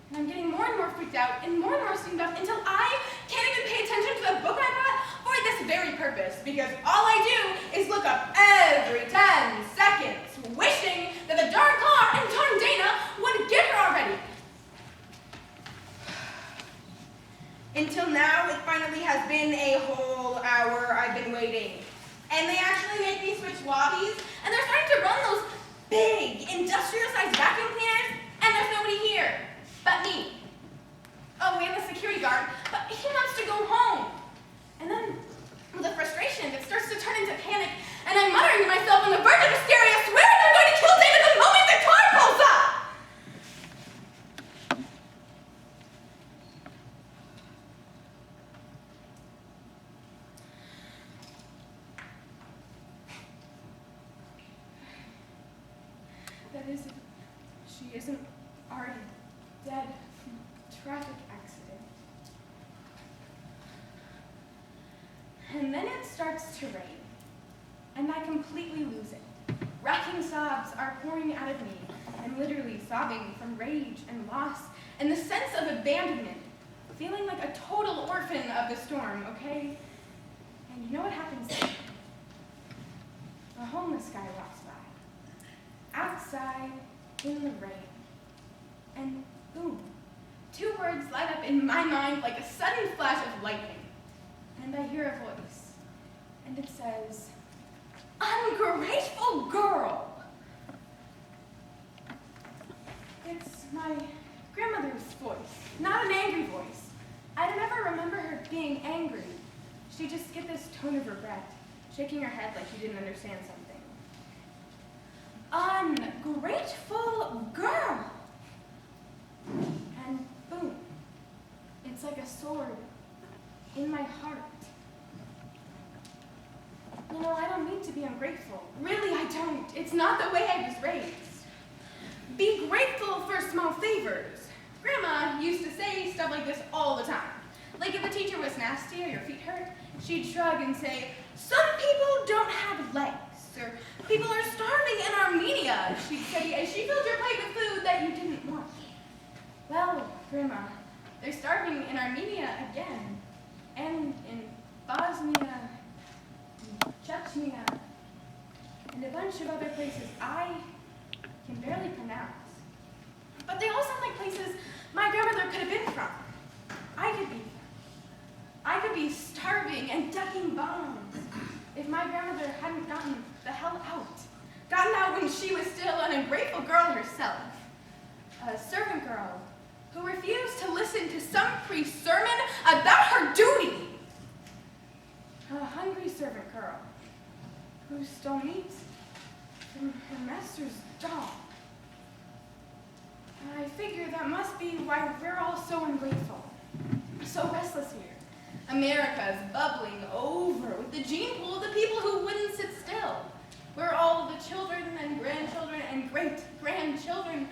And I'm getting more and more freaked out and more steamed up until I can't even pay attention to the book I bought for this very purpose, because all I do is look up every 10 seconds, wishing that the darn car and darn Dana would get her already. Until now, it finally has been a whole hour I've been waiting. And they actually make me switch lobbies, and they're starting to run those big, industrial-sized vacuum cleaners, and there's nobody here. But me. Oh, we have a security guard, but he wants to go home. And then, with the frustration, it starts to turn into panic, and I'm muttering to myself on the verge of hysteria, swearing I'm going to kill David the moment the car pulls up! That is, if she isn't already dead from a traffic accident. And then it starts to rain, and I completely lose it. Racking sobs are pouring out of me. I'm literally sobbing from rage and loss and the sense of abandonment, feeling like a total orphan of the storm, okay? And you know what happens then? A homeless guy walks by, outside in the rain, and boom, 2 words light up in my mind like a sudden flash of lightning. And I hear a voice, and it says, "Ungrateful girl!" It's my grandmother's voice, not an angry voice. I don't ever remember her being angry. She'd just get this tone of regret, shaking her head like she didn't understand something. Ungrateful girl! And boom, it's like a sword in my heart. You know, I don't mean to be ungrateful. Really, I don't. It's not the way I was raised. Be grateful for small favors. Grandma used to say stuff like this all the time. Like if a teacher was nasty or your feet hurt, she'd shrug and say, "Some people don't have legs," or "People are starving in Armenia," she'd say, as she filled your plate with food that you didn't want. Well, Grandma, they're starving in Armenia again, and in Bosnia, and Chechnya, and a bunch of other places I can barely pronounce. But they all sound like places my grandmother could have been from. I could be starving and ducking bombs if my grandmother hadn't gotten the hell out. Gotten out when she was still an ungrateful girl herself. A servant girl who refused to listen to some priest's sermon about her duty. A hungry servant girl who stole meat from her master's dog. I figure that must be why we're all so ungrateful, so restless here. America's bubbling over with the gene pool of the people who wouldn't sit still. We're all the children and grandchildren and great-grandchildren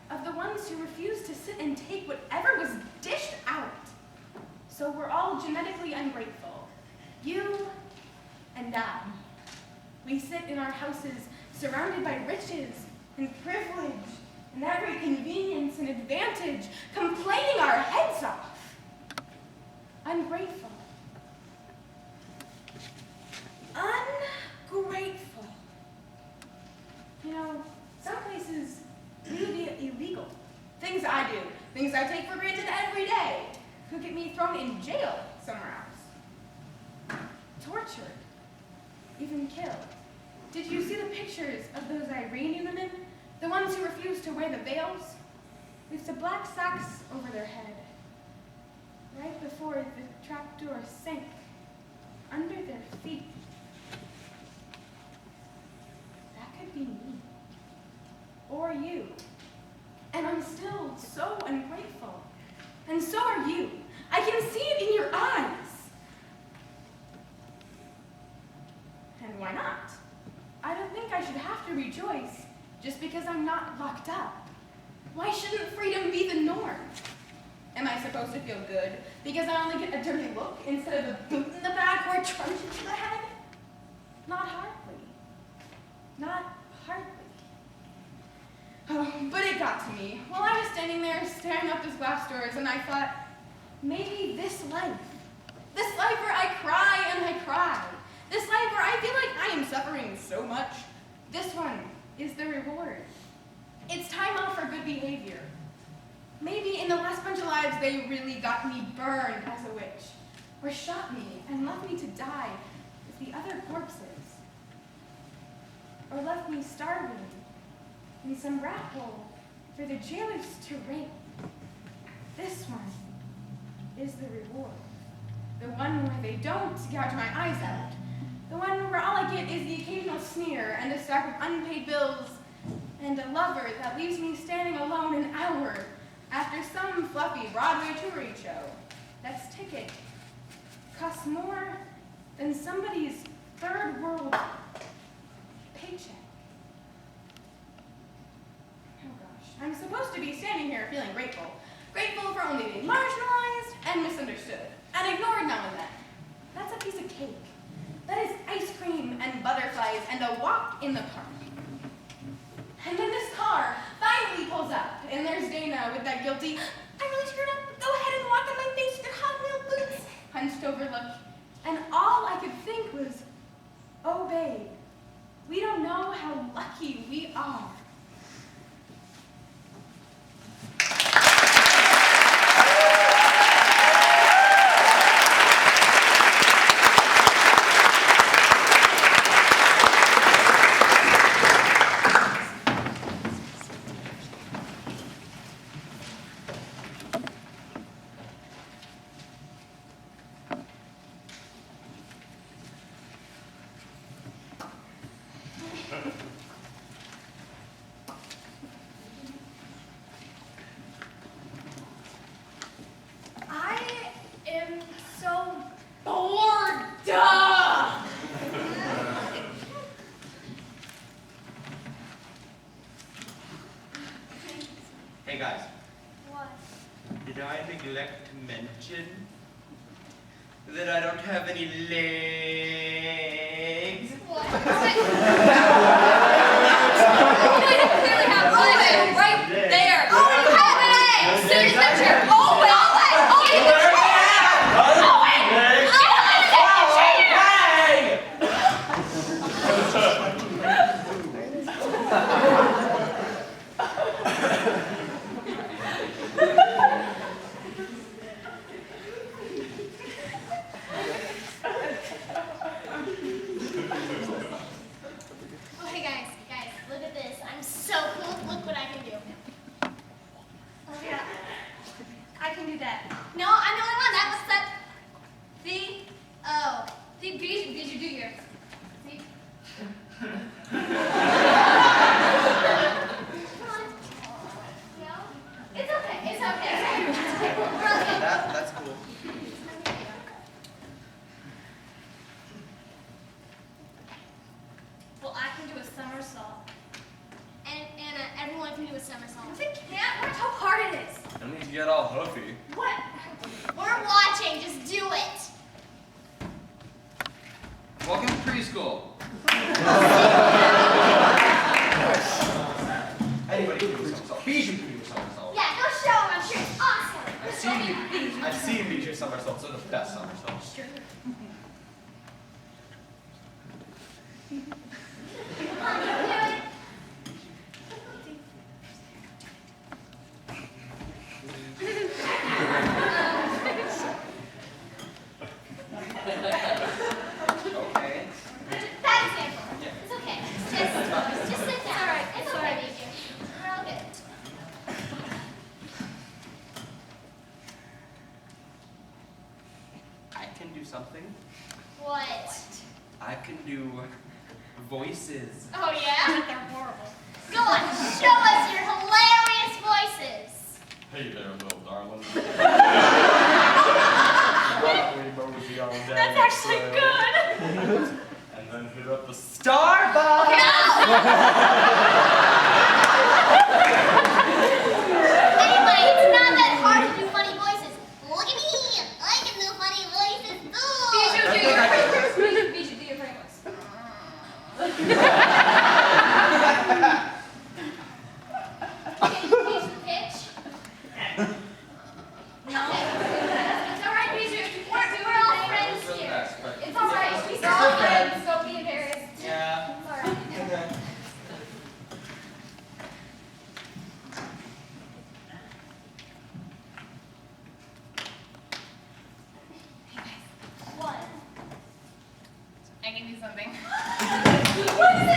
of the ones who refused to sit and take whatever was dished out. So we're all genetically ungrateful. You and I. We sit in our houses surrounded by riches and privilege and every convenience and advantage, complaining our heads off. Ungrateful. Ungrateful. You know, some places really illegal. Things I do, things I take for granted every day, could get me thrown in jail somewhere else. Tortured. Even killed. Did you see the pictures of those Iranian women? The ones who refused to wear the veils? With the black sacks over their head. Right before the trapdoor sank under their feet. That could be me. Or you. And I'm still so ungrateful. And so are you. I can see it in your eyes. why not? I don't think I should have to rejoice just because I'm not locked up. Why shouldn't freedom be the norm? Am I supposed to feel good because I only get a dirty look instead of a boot in the back or a truncheon to the head? Not hardly. Not hardly. Oh, but it got to me. While I was standing there staring up those glass doors, and I thought, maybe this life where I cry and I cry, this life where I feel like I am suffering so much, this one is the reward. It's time out for good behavior. Maybe in the last bunch of lives they really got me burned as a witch, or shot me and left me to die with the other corpses, or left me starving in some rat hole for the jailers to rape. This one is the reward. The one where they don't gouge my eyes out. The one where all I get is the occasional sneer and a stack of unpaid bills and a lover that leaves me standing alone an hour after some fluffy Broadway touring show. That's ticket costs more than somebody's third world paycheck. Oh gosh, I'm supposed to be standing here feeling grateful. Grateful for only being marginalized and misunderstood, and ignored now and then. That's a piece of cake. That is ice cream and butterflies and a walk in the park. And then this car finally pulls up, and there's Dana with that guilty, I really screwed up, go ahead and walk on my face with your Hot Wheel boots, hunched over look. And all I could think was, oh babe, we don't know how lucky we are. Hey guys, What? did I neglect to mention that I don't have any legs? What? Clearly have Owen right there. Owen! Sit in the chair. Owen! That's cool. Well, I can do a somersault. And Anna, everyone can do a somersault. They can't. Watch how hard it is. Don't need to get all hoofy. What? We're watching, just do it. Welcome to preschool. Anybody can do a somersault. Bijou can do a somersault. Yeah, go show them. I'm sure it's awesome. I've seen Bijou somersaults. They're the best somersaults. Sure. Okay. That's it. It's okay. Just sit down. It's all right. It's okay, Bijou. We're all good. I can do something. What? I can do voices. Oh, yeah? They're horrible. Go on, show us your hilarious voices. Hey there, little darling. That's actually good. And then it at the Starbucks. Anyway, it's not that hard to do funny voices. Look at me. I can do funny voices too. Bijou, do your funny voice. Bijou, do your funny voice. Can you change the pitch? No? It's all right, Bijou. We're all friends here. It's all right. We're all friends. Don't be embarrassed. Yeah. It's all right. One. I can do something. What is it?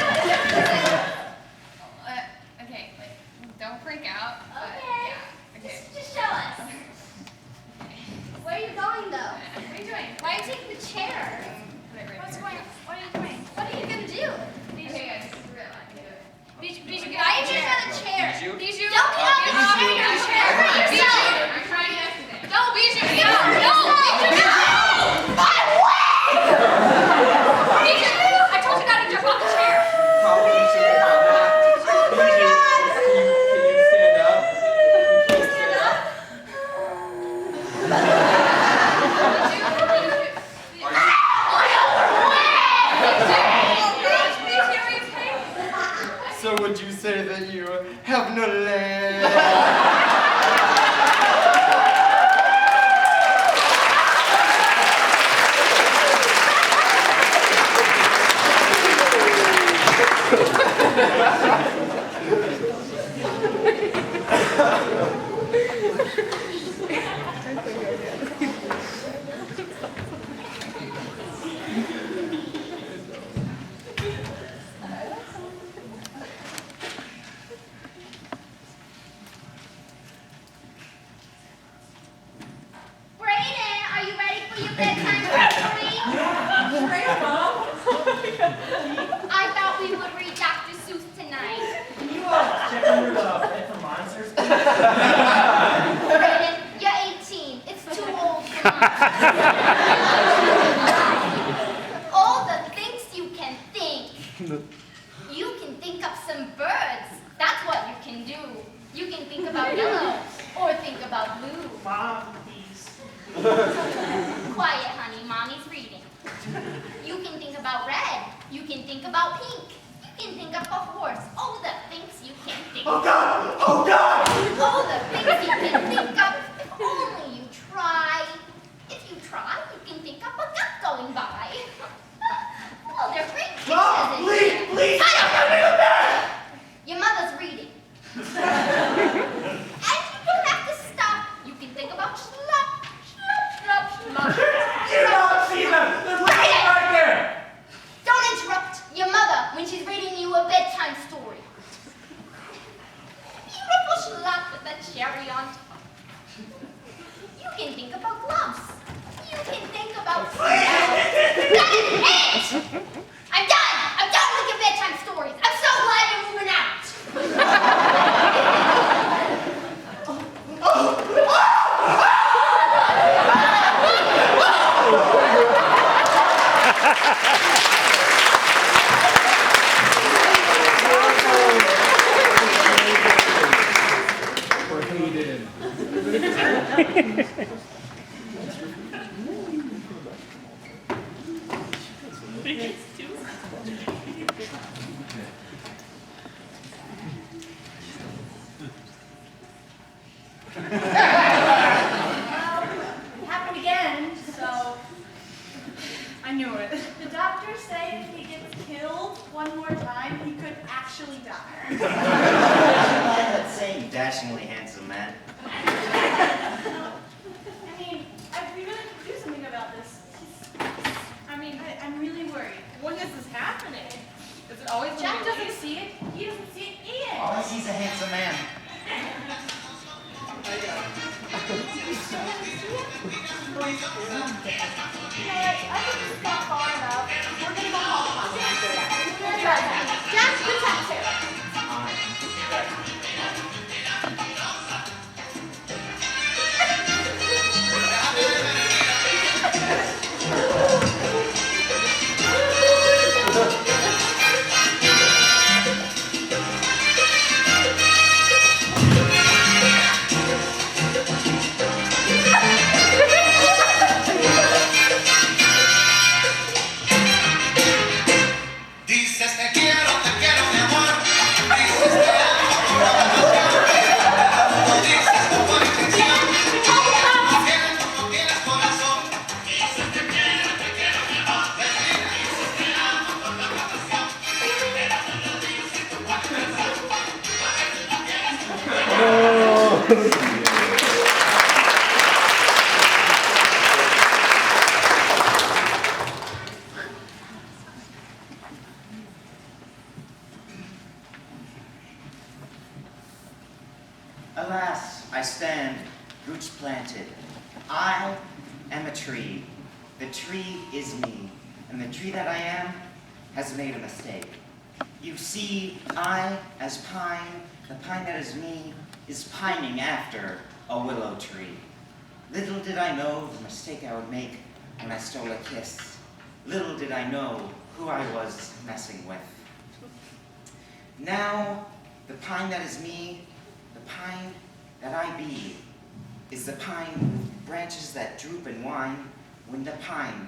Okay, like, don't freak out. Okay. Yeah, okay. Just show us. Where are you going though? What are you doing? Why are you taking the chair? Put it right What's here. going on? What are you doing? What are you gonna do? Okay, guys, this is real. I can do it. Bijou, get Why are off you the getting chair. on the chair? Bijou? Bijou. Don't get off the Get off chair. the chair. Hurt Bijou. yourself. I tried yesterday. No, Bijou. Hurt No, yourself. Bijou. My way! Bijou, I told you not to jump off the chair. Probably should have done that. Bijou, can you stand up? Can you stand up? So would you say that you have no legs? Brayden, are you ready for your bedtime story? I thought we would read Dr. Seuss tonight. Can you check under the bed for monsters? Brayden, you're 18. It's too old for all the things you can think. You can think up some birds. That's what you can do. You can think about yellow or think about blue. Mom, please. Quiet, honey. Mommy's reading. You can think about red. You can think about pink. You can think up a horse. All the things you can think. Oh God! Oh God! All the things you can think of. If only you try. If you try, you can think up a duck going by. Well, they're great pictures. Mom, isn't please, it? please! Your mother's reading. And you don't have to stop. You can think about slop, slop, slop, slop. You don't see them! There's one right there! Don't interrupt your mother when she's reading you a bedtime story. Beautiful slop with a cherry on top. You can think about gloves. You can think about That is it! I'm done! I'm done with your bedtime stories. I'm so glad you're moving out. It happened again, so I knew it. The doctors say if he gets killed one more time, he could actually die. Let's say you dashingly handsome man. I mean, I really could do something about this. I'm really worried. When is this happening? Is it always Jack when we doesn't leave? see it. He doesn't see it. Ian. All I see is a handsome man. You know what? I think this is not far enough. We're gonna go home. Jack, good time, Sarah. Dices te quiero, mi amor. Dices te amo, no dices con buena intención. No tienes corazón. Dices te quiero, mi amor. Dices te amo con loca pasión. Pero no lo dices con buena intención. Alas, I stand, roots planted. I am a tree. The tree is me. And the tree that I am has made a mistake. You see, I, as pine, the pine that is me, is pining after a willow tree. Little did I know the mistake I would make when I stole a kiss. Little did I know who I was messing with. Now, the pine that is me, the pine that I be, is the pine with branches that droop and whine when the pine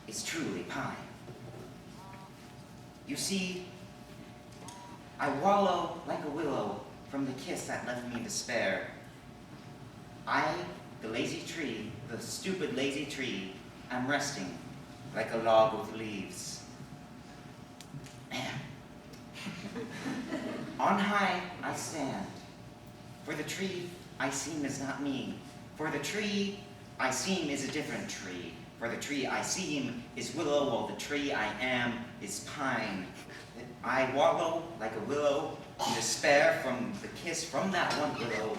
is truly pine. You see, I wallow like a willow from the kiss that left me in despair. I, the lazy tree, the stupid lazy tree, am resting like a log with leaves. On high I stand, for the tree I seem is not me. For the tree I seem is a different tree. For the tree I seem is willow, while the tree I am is pine. I wallow like a willow in despair from the kiss from that one willow.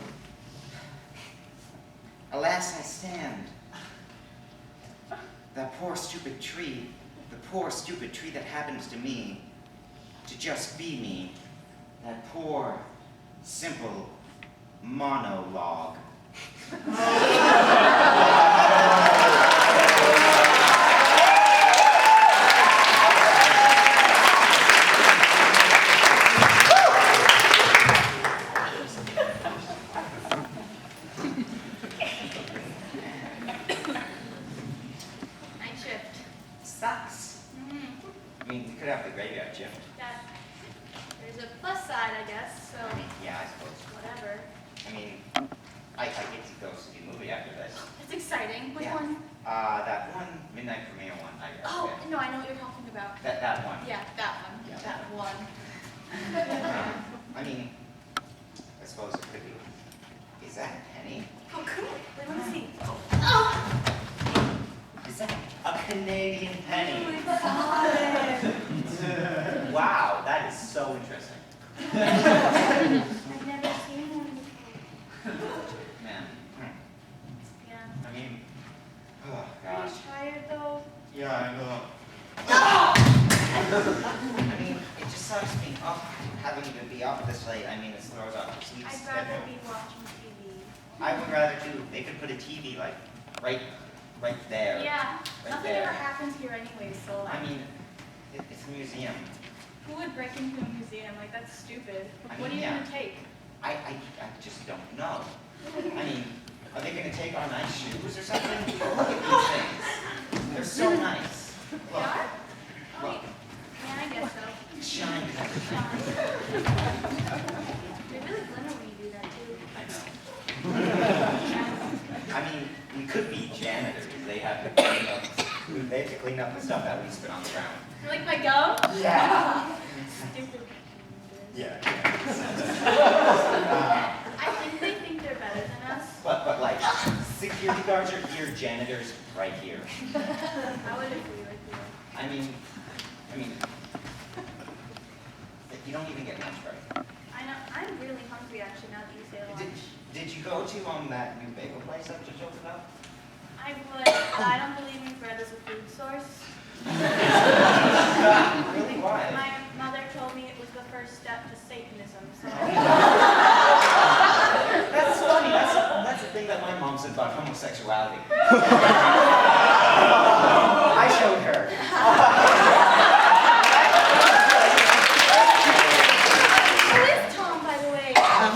Alas, I stand. That poor stupid tree, the poor stupid tree that happens to me, to just be me. That poor, simple monologue. Night shift. Sucks. I mean, we could have the graveyard shift. That, there's a plus side, I guess, so Yeah, I suppose. whatever. I mean, I get to go see a movie after this. It's exciting. Which Yeah. one? That one, Midnight Premiere one, I guess. Oh, no, I know what you're talking about. That one. Yeah, that one. Yeah. That one. I mean, I suppose it could be. Is that a penny? Oh, cool. Wait, let me see. Is that a Canadian penny? Oh my God. Wow, that is so interesting. I've never seen one before. Man. Yeah. I mean, oh Are gosh. you tired though? Yeah, I know. I mean, it just sucks being up, having to be up this late. I mean, it throws off your sleep I'd rather schedule. be watching TV. I would rather too. They could put a TV like right there. Yeah. Right Nothing there. ever happens here anyway, so. I mean, it's a museum. Who would break into a museum? Like, that's stupid. I What are mean, you yeah. gonna take? I just don't know. I mean, are they going to take our nice shoes or something? Look at these things. They're so nice. They Look. are? Look. Yeah, I guess so. Shine and everything. They really glimmer when you do that too. I mean, we could be janitors. They have to clean up. They have to clean up the stuff that we spit on the ground. You like my gum? Yeah. Stupid. Yeah. I think they think they're better than us. But like, security guards are here, janitors right here. I would agree with you. I mean, you don't even get lunch break. I know. I'm really hungry actually now that you say lunch. Did you go to that new bagel place that just opened up? I would, but I don't believe in bread as a food source. Really? Why? My mother told me it was the first step to Satanism, so. That's funny. That's the thing that my mom said about homosexuality. I showed her. Who is Tom, by the way?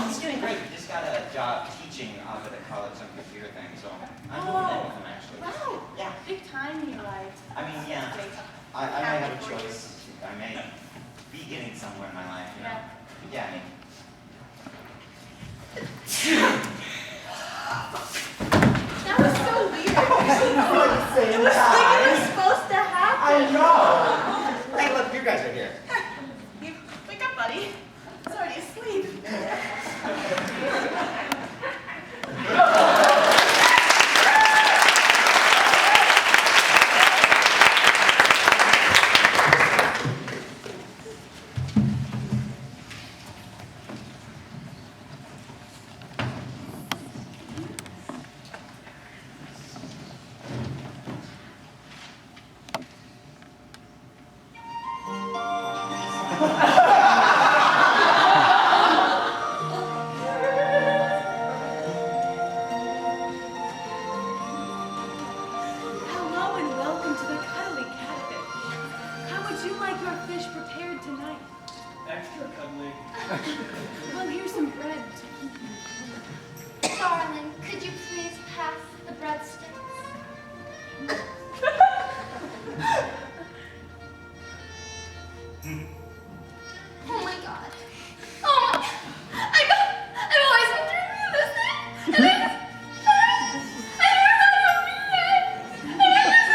He's doing great. He just got a job teaching up at a college some computer thing, so I'm moving in with him actually. Wow. Yeah. Big time in your life. I mean, yeah. Great. I might have a choice. I may be getting somewhere in my life, you know? Yeah, I mean. That was so weird. At the same It was like it was time. supposed to happen. I know. Hey, look, you guys are here. Wake up, buddy. It's already asleep. Hello and welcome to the Cuddly Catfish. How would you like your fish prepared tonight? Extra cuddly. Well, here's some bread. Darling, could you please pass the breadsticks? Oh my god. Oh my. I've always been dreaming of this thing. And I never thought it would be it. And I just.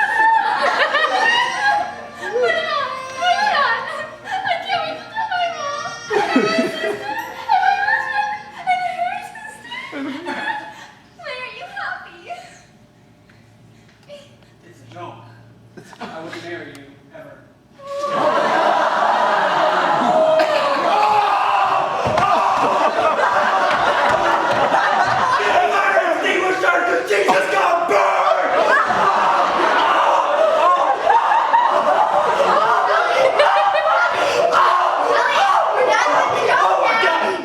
Put it on. Put it on. I can't wait to tell my mom. And my sister. And my husband. And her sister. Why are you happy? It's a joke. I wouldn't marry you, ever. Jesus got burned!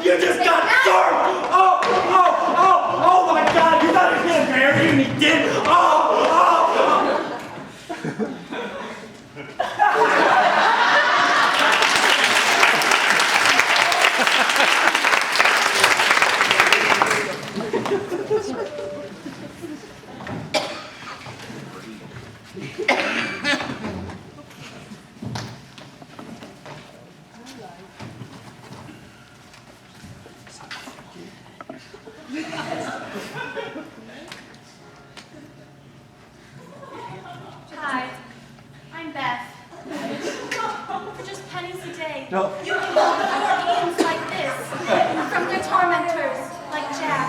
You just got served! Oh my God! You thought he was gonna marry you and he did? Hi, I'm Beth. For just pennies a day, No. you can hold 4 games like this from their tormentors, like Jack.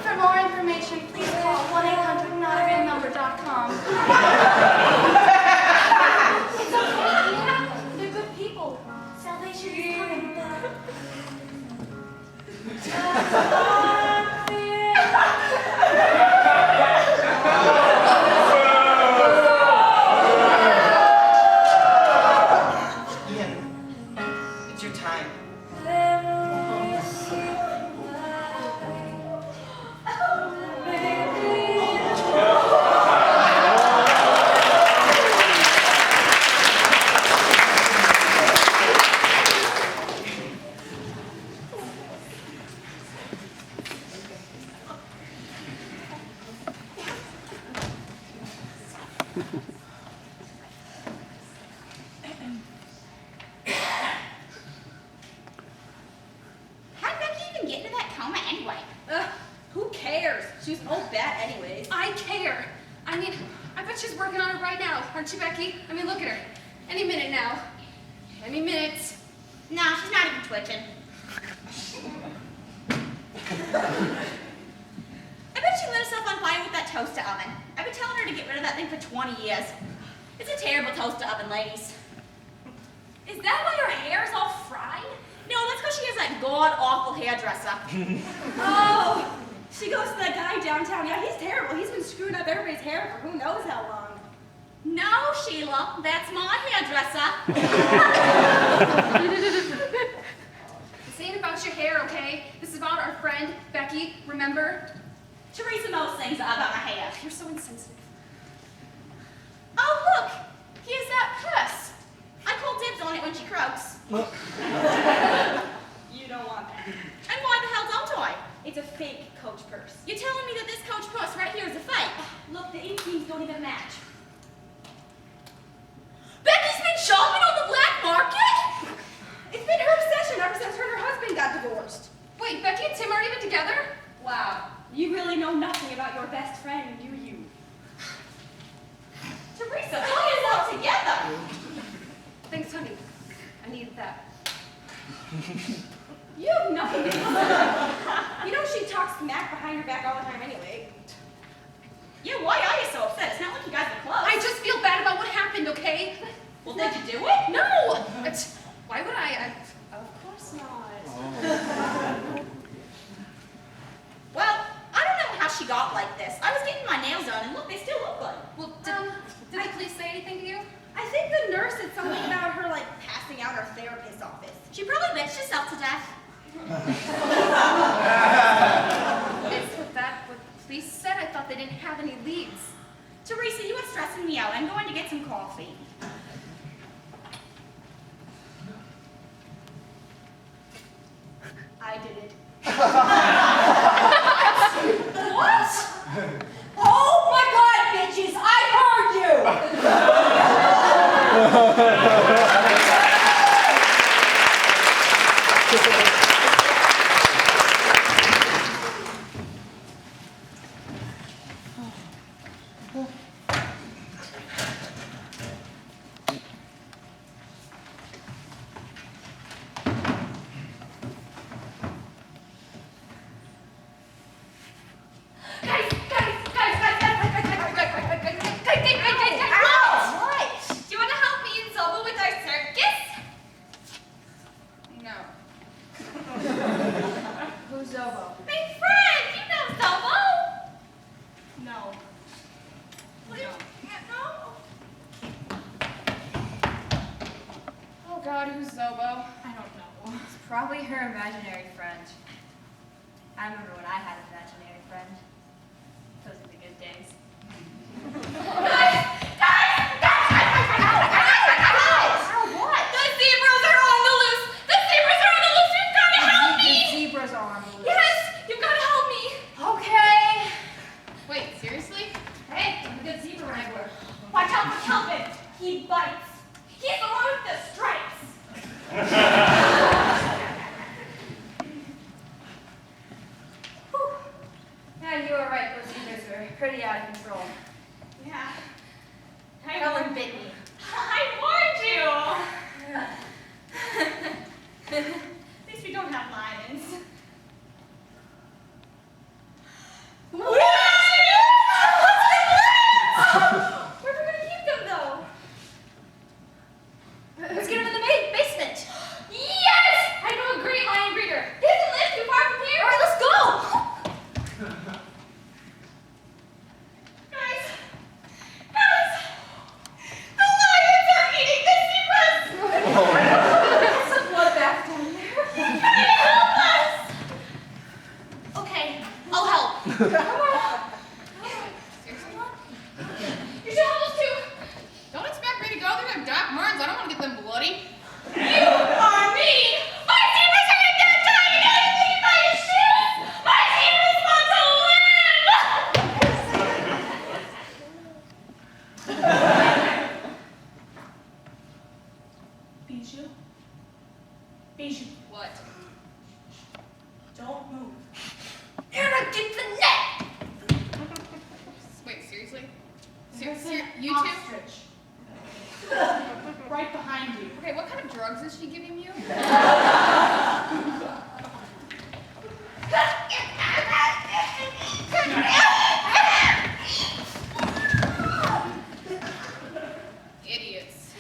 For more information, please call 1-800-notarealnumber.com. It's okay, Ian. They're good people. Salvation is coming. Ian, it's your time. How did Becky even get into that coma anyway? Who cares? She's an old bat anyways. I care. I mean, I bet she's working on it right now, aren't you, Becky? I mean, look at her. Any minute now. Any minute. No, she's not even twitching. I bet she lit herself on fire with that toaster oven. I've been telling her to get rid of that thing for 20 years. It's a terrible toaster oven, ladies. Is that why her hair is all fried? No, that's because she has that god-awful hairdresser. Oh, she goes to that guy downtown. Yeah, he's terrible. He's been screwing up everybody's hair for who knows how long. No, Sheila, that's my hairdresser. This ain't about your hair, okay? This is about our friend, Becky, remember? Teresa knows things about my hair. You're so insensitive. Oh, look, here's that purse. I call dibs on it when she croaks. You don't want that. And why the hell don't I? It's a fake Coach purse. You're telling me that this Coach purse right here is a fake? Look, the inseams don't even match. friend knew you. Teresa, pull yourself together. Thanks, honey. I needed that. You have nothing to do with her. You know she talks smack behind your back all the time anyway. Yeah, why are you so upset? It's not like you guys are close. I just feel bad about what happened, okay? Well, did you do it? No! Why would I? Of course not. Well, I don't know how she got like this. I was getting my nails done, and look, they still look good. Well, did the police say anything to you? I think the nurse said something about her like passing out her therapist's office. She probably bitched herself to death. Is that what the police said? I thought they didn't have any leads. Teresa, you are stressing me out. I'm going to get some coffee. I did it. What? Oh my God, bitches! I heard you! God, who's Zobo? I don't know. It's probably her imaginary friend. I remember when I had an imaginary friend. Those were the good days. Watch out for Kelvin. He bites. He's the one with the stripes. Yeah, you were right. Those zebras were pretty out of control. Yeah. Helen bit me. I warned you! At least we don't have lions. Where are we gonna keep them, though? Let's get them in the basement. Yes! I know a great lion breeder. He doesn't live too far from here. All right, let's go. Guys! The lions are eating the zebras! It's a bloodbath down there. Can you help us? Okay, I'll help. Come on. Seriously? You should help us too. Don't expect me to go there with Doc Martens. I don't want to get them bloody. You are mean! My zebras are in there trying to leave my shoes! My zebras want to live! Bijou? Bijou, What? don't move. Anna, get the net! Wait, seriously? There's You an two? ostrich. Right behind you. Okay, what kind of drugs is she giving you? Idiots.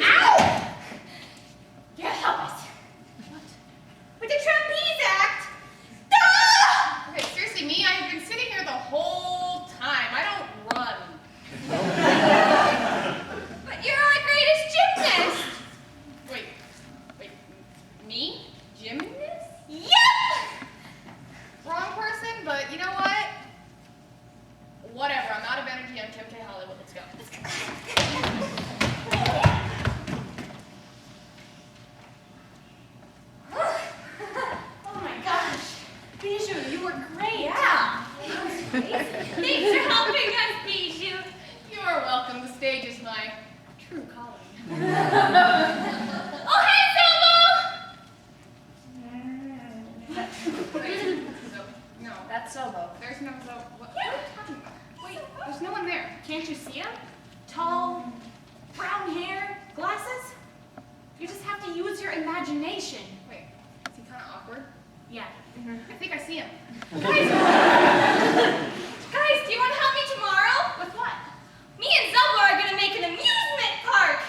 Ow! Yeah, help us. What? With the trapeze act? Ah! Okay, seriously, me, I have been sitting here the whole time. I don't run. But you're our greatest gymnast. Wait, me? Gymnast? Yep! Wrong person, but you know what? Whatever, I'm out of energy on Kim K. Hollywood. Let's go. Oh my gosh. Bijou, you were great. Yeah. Thanks for helping us, Bijou. You're welcome. The stage is my true calling. Oh, hey, Zobo! No. That's Zobo. There's no Zobo. What are you talking about? Wait, there's no one there. Can't you see him? Tall, brown hair, glasses? You just have to use your imagination. Wait, is he kind of awkward? Yeah. I think I see him. Guys, do you want to help me tomorrow? With what? Me and Zelda are going to make an amusement park.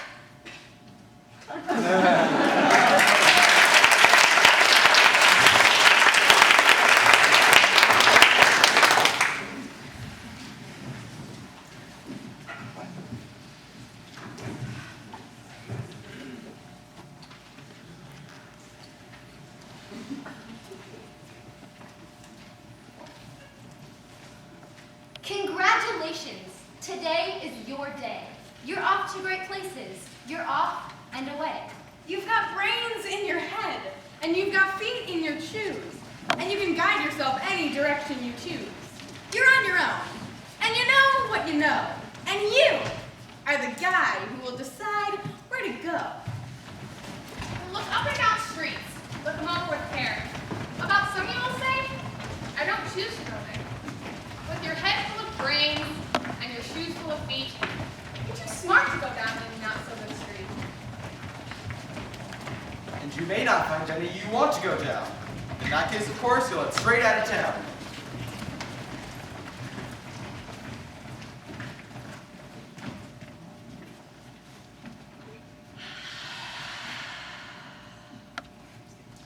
Congratulations! Today is your day. You're off to great places. You're off and away. You've got brains in your head, and you've got feet in your shoes, and you can guide yourself any direction you choose. You're on your own, and you know what you know, and you are the guy who will decide where to go. Look up and down streets. Look them over with care. About some you will say, I don't choose to go there. With your head full of brains and your shoes full of feet, you're too smart to go down any not so good street. And you may not find any you want to go down. In that case, of course, you'll head straight out of town.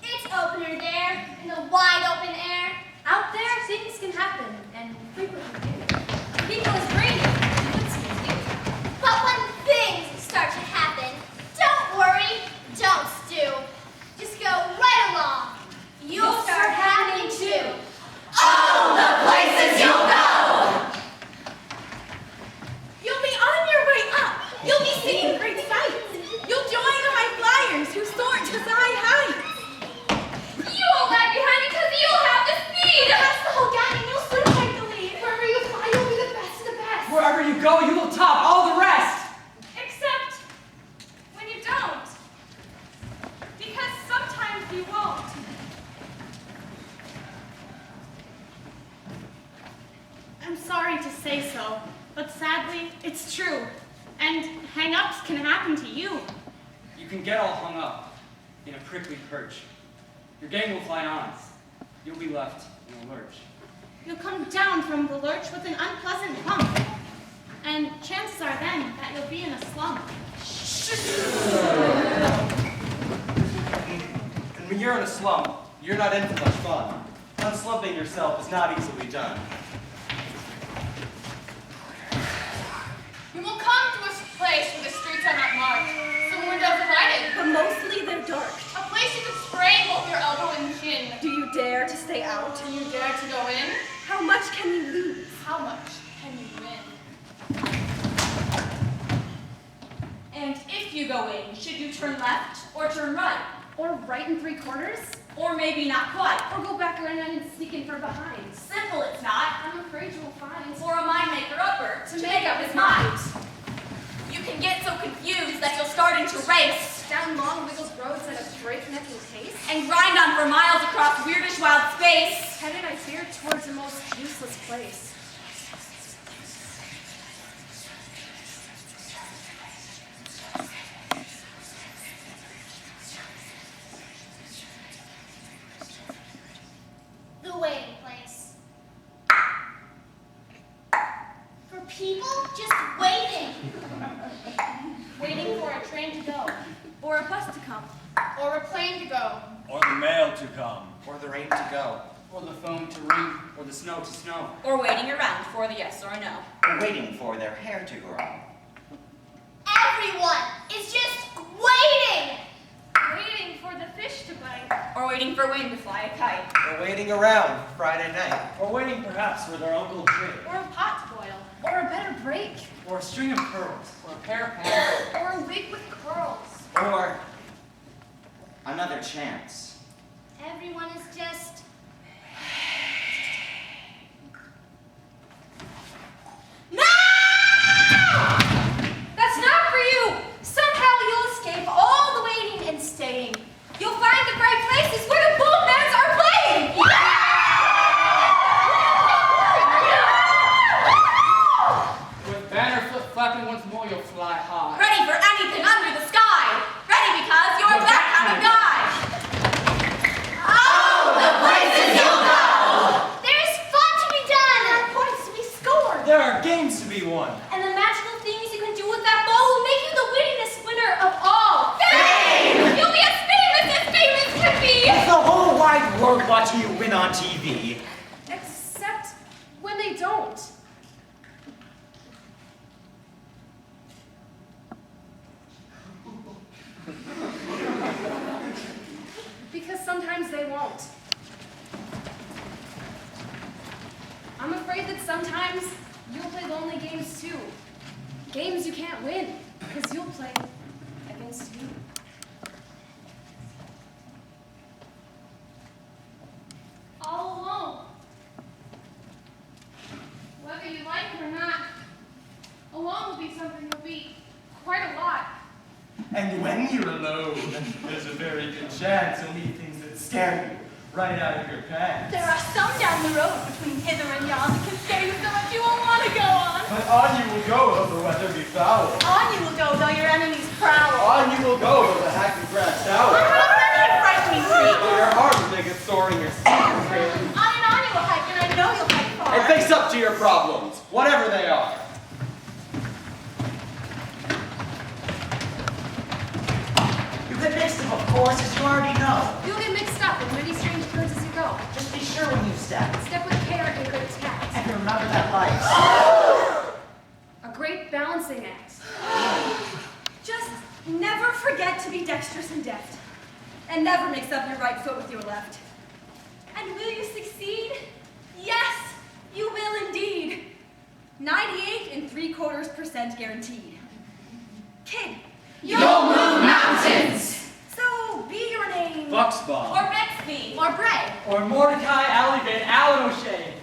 It's opener there, in the wide open air. Out there, things can happen, and frequently do. People is breathing, but when things start to happen, don't worry, don't stew. Just go right along. You'll start happening too. All the places you'll go! You'll be on your way up. You'll be seeing great sights. You'll join high flyers who soar to high heights. You won't lag behind because you'll have the speed. That's the whole gang, and you'll soon take the lead. Wherever you fly, you'll be the best of the best. Wherever you go, you will top all the rest. Except when you don't. Because sometimes you won't. I'm sorry to say so, but sadly, it's true. And hang-ups can happen to you. You can get all hung up in a prickly perch. Your gang will fly on. You'll be left in a lurch. You'll come down from the lurch with an unpleasant bump. And chances are then that you'll be in a slump. And when you're in a slump, you're not in for much fun. Unslumping yourself is not easily done. You will come to a place where the streets are not marked. Some windows are lighted. But mostly they're dark. A place you can spray both your elbow and chin. Do you dare to stay out? Do you dare to go in? How much can you lose? How much can you win? And if you go in, should you turn left or turn right? Or right and 3/4? Or maybe not quite. Or go back around and sneak in from behind. Simple it's not. I'm afraid you will find. For a mind maker upper to make up his mind. You can get so confused that you'll start into race. Down long wiggled roads at a breaknecking pace. And grind on for miles across weirdish wild space. Headed, I fear, towards the most useless place. The waiting place. For people just waiting. Waiting for a train to go. Or a bus to come. Or a plane to go. Or the mail to come. Or the rain to go. Or the foam to ring. Or the snow to snow. Or waiting around for the yes or no. Or waiting for their hair to grow. Everyone is just waiting. Waiting for the fish to bite. Or waiting for wind to fly a kite. Or waiting around Friday night. Or waiting perhaps for their Uncle Jay. Or a pot to boil. Or a better break. Or a string of pearls. Or a pair of pants. Or a wig with curls. Or Another chance. Everyone is just No! That's not for you! Somehow you'll escape all the waiting and staying. You'll find the bright places where the boom bands are playing! Yeah! TV. Except when they don't. Because sometimes they won't. I'm afraid that sometimes you'll play lonely games too. Games you can't win, because you'll play against you. All alone. Whether you like it or not, alone will be something you'll be quite a lot. And when you're alone, there's a very good chance you'll meet things that scare you right out of your pants. There are some down the road between hither and yon that can scare you so much you won't want to go on. But on you will go, though the weather be foul. On you will go, though your enemies prowl. On you will go, though the hackney grass sour. On you frightening tree. Though your arms may get sore in your seat. On you will hike, and I know you'll hike far. And face up to your problems, whatever they are. You get mixed up, of course, as you already know. You'll get mixed up in many strange birds as you go. Just be sure when you step. Step with care and good tact. And remember that life. A great balancing act. Just never forget to be dexterous and deft. And never mix up your right foot with your left. And will you succeed? Yes, you will indeed. 98 3/4% guaranteed. Kid, You'll move mountains. so be your name. Bucksbaum. Or Bexby. Or Bray. Or Mordecai Alley Van Allen O'Shea.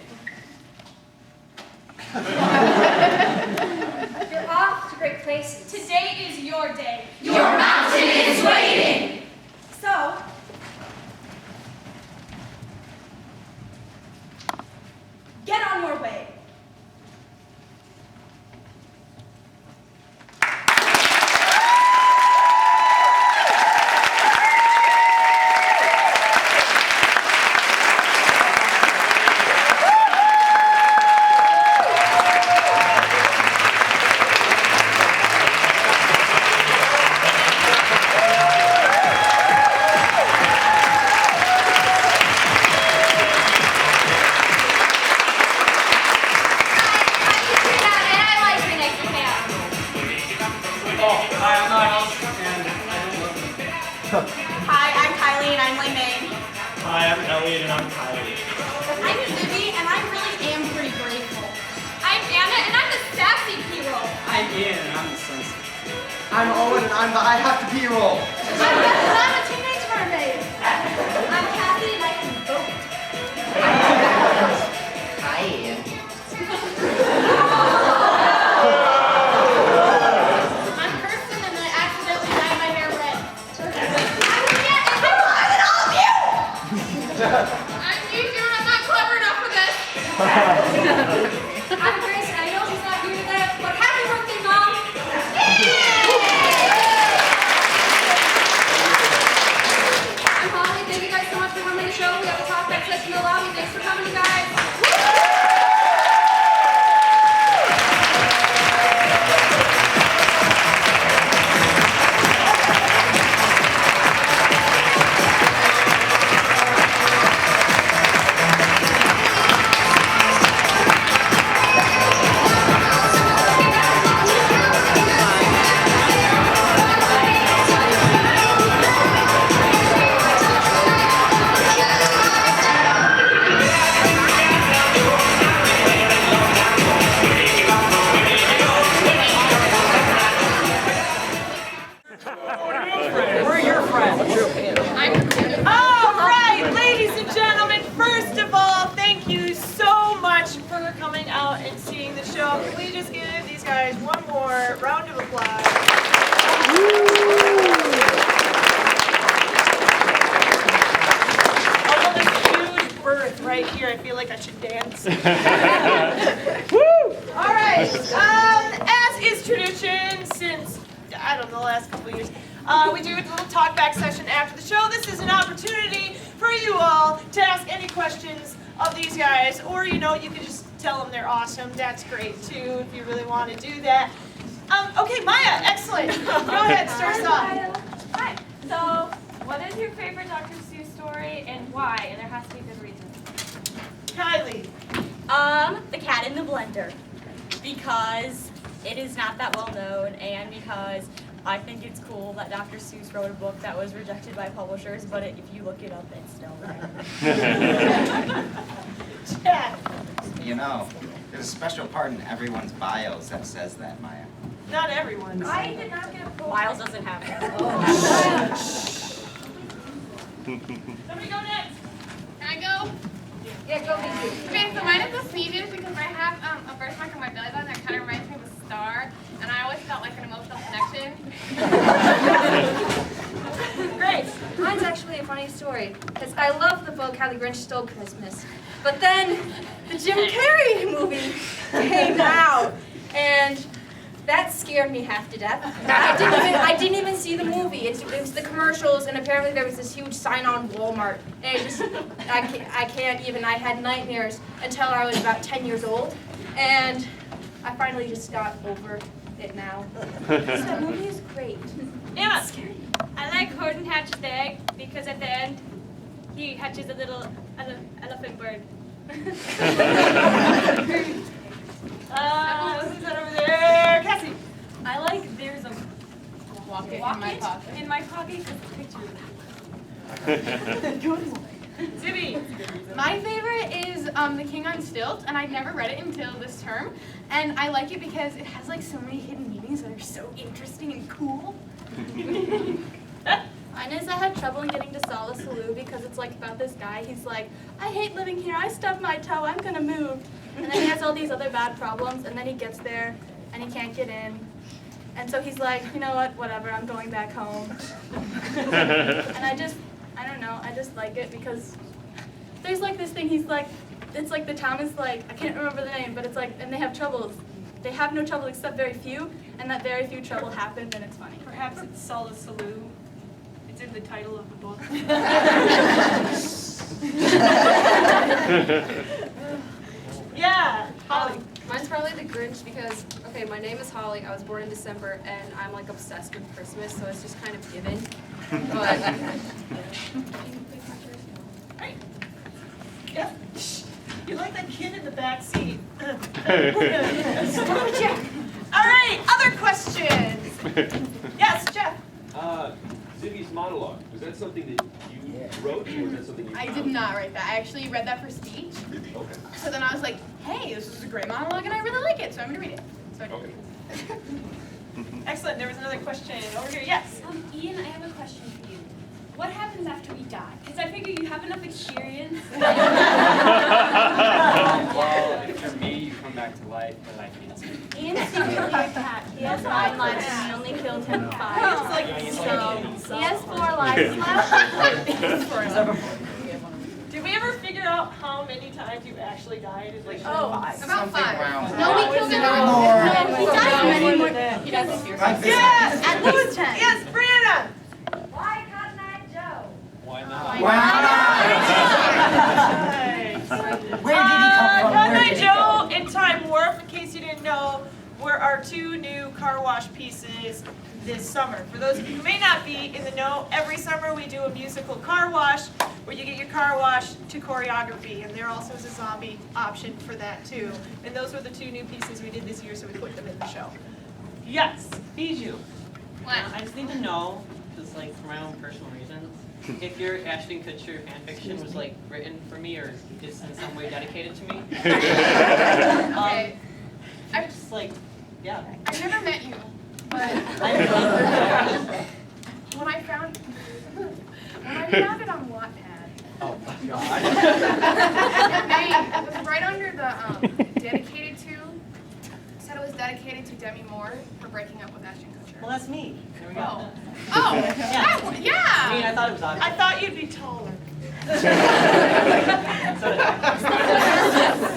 You're off to great places. Today is your day. Your mountain is waiting. So, get on your way. Hi, I'm Kylie and I'm Lei-Mei. Hi, I'm Elliot and I'm Kylie. I'm Libby and I really am pretty grateful. I'm Anna and I'm the sassy hero. I'm Ian and I'm the sunset. I'm Owen and I'm the I have to pee roll. I'm a teenage mermaid. I'm Kathy and I can vote. Hi, Ian. I'm Kirsten and I accidentally dyed my hair red. I'm Leah and I'm alive and all of you! I'm easier and I'm not clever enough for this. I'm Grace and I know he's not here today, but happy birthday, Mom! I'm Holly. Thank you guys so much for coming to the show. We have a talk back session in the lobby. Thanks for coming, you guys. We're your friends. All right, ladies and gentlemen, first of all, thank you so much for coming out and seeing the show. Can we just give these guys one more round of applause? Oh, this huge birth right here. I feel like I should dance. All right, as is tradition since, I don't know, the last couple of years, we do a little talk back session after the show. This is an opportunity for you all to ask any questions of these guys, or you can just tell them they're awesome. That's great too, if you really want to do that. Okay, Maya, excellent. Go ahead, start us off. Hi. So, what is your favorite Dr. Seuss story and why? And there has to be a good reason. The Cat in the Blender. Because it is not that well known, and because I think it's cool that Dr. Seuss wrote a book that was rejected by publishers, but if you look it up, it's still there. Chad. You know, there's a special part in everyone's bios that says that, Maya. Not everyone. I did not get a poll. Miles doesn't have it. Somebody go next. Can I go? Yeah, go me. Okay, so mine is a sneezes because I have a birthmark on my belly button that kind of reminds me of a star, and I always felt like an emotional connection. Great. Mine's actually a funny story, because I love the book How the Grinch Stole Christmas. But then the Jim Carrey movie came out, and that scared me half to death. I didn't even see the movie. It was the commercials, and apparently there was this huge sign on Walmart. And I had nightmares until I was about 10 years old, and I finally just got over it now. That movie is great. Emma. I like Horton hatched the egg because at the end he hatches a little elephant bird. Who's that over there? Cassie. I like there's a Walk it in my pocket. in my pocket with a picture of that. Zibby. My favorite is The King on Stilts, and I'd never read it until this term. And I like it because it has like so many hidden meanings that are so interesting and cool. Mine is I had trouble in getting to Solace Salou because it's like about this guy. He's like, I hate living here. I stubbed my toe. I'm gonna move. And then he has all these other bad problems, and then he gets there and he can't get in. And so he's like, you know what? Whatever. I'm going back home. And I don't know. I just like it because there's like this thing. He's like, it's like the town is like, I can't remember the name, but it's like, and they have troubles. They have no trouble except very few, and that very few trouble happens, and it's funny. Perhaps it's Solace Salou. It's in the title of the book. Yeah, Holly. Mine's probably The Grinch because, okay, my name is Holly. I was born in December, and I'm like obsessed with Christmas, so it's just kind of given. But Yeah. You're like that kid in the back seat. All right, other questions. Yes, Jeff. Ziggy's monologue, was that something that you wrote, or was that something you I found? did not write that. I actually read that for speech. Okay. So then I was like, hey, this is a great monologue, and I really like it, so I'm going to read it. So I did. Okay. Excellent. There was another question over here. Yes. Ian, I have a question for you. What happens after we die? Because I figure you have enough experience. Well, for me, you come back to life, but I can't speak. Ian's secretly a cat. He has 9 lives, and we only killed him 5. So he has 4 lives left. Did we ever figure out how many times you actually died? Is like About 5. no, we killed him more. He died many more. He doesn't fear. Yes. At least 10. Yes, Brianna. Why Cotton Eye Joe? Why not? Where did he come from? Cotton Where Eye did he Joe go? and Time Warp, in case you didn't know, were our 2 new car wash pieces this summer. For those of you who may not be in the know, every summer we do a musical car wash where you get your car wash to choreography, and there also is a zombie option for that too. And those were the 2 new pieces we did this year, so we put them in the show. Yes, Bijou. What? I just need to know, just like for my own personal reasons, if your Ashton Kutcher fanfiction was like written for me or is in some way dedicated to me. Okay. I'm just like, yeah. I've never met you, but when I found it on Wattpad, Oh my god. it was right under the dedicated to. It said it was dedicated to Demi Moore for breaking up with Ashton Kutcher. Well, that's me. There we go. Oh, Yeah. yeah. I mean, I thought it was obvious. I thought you'd be taller.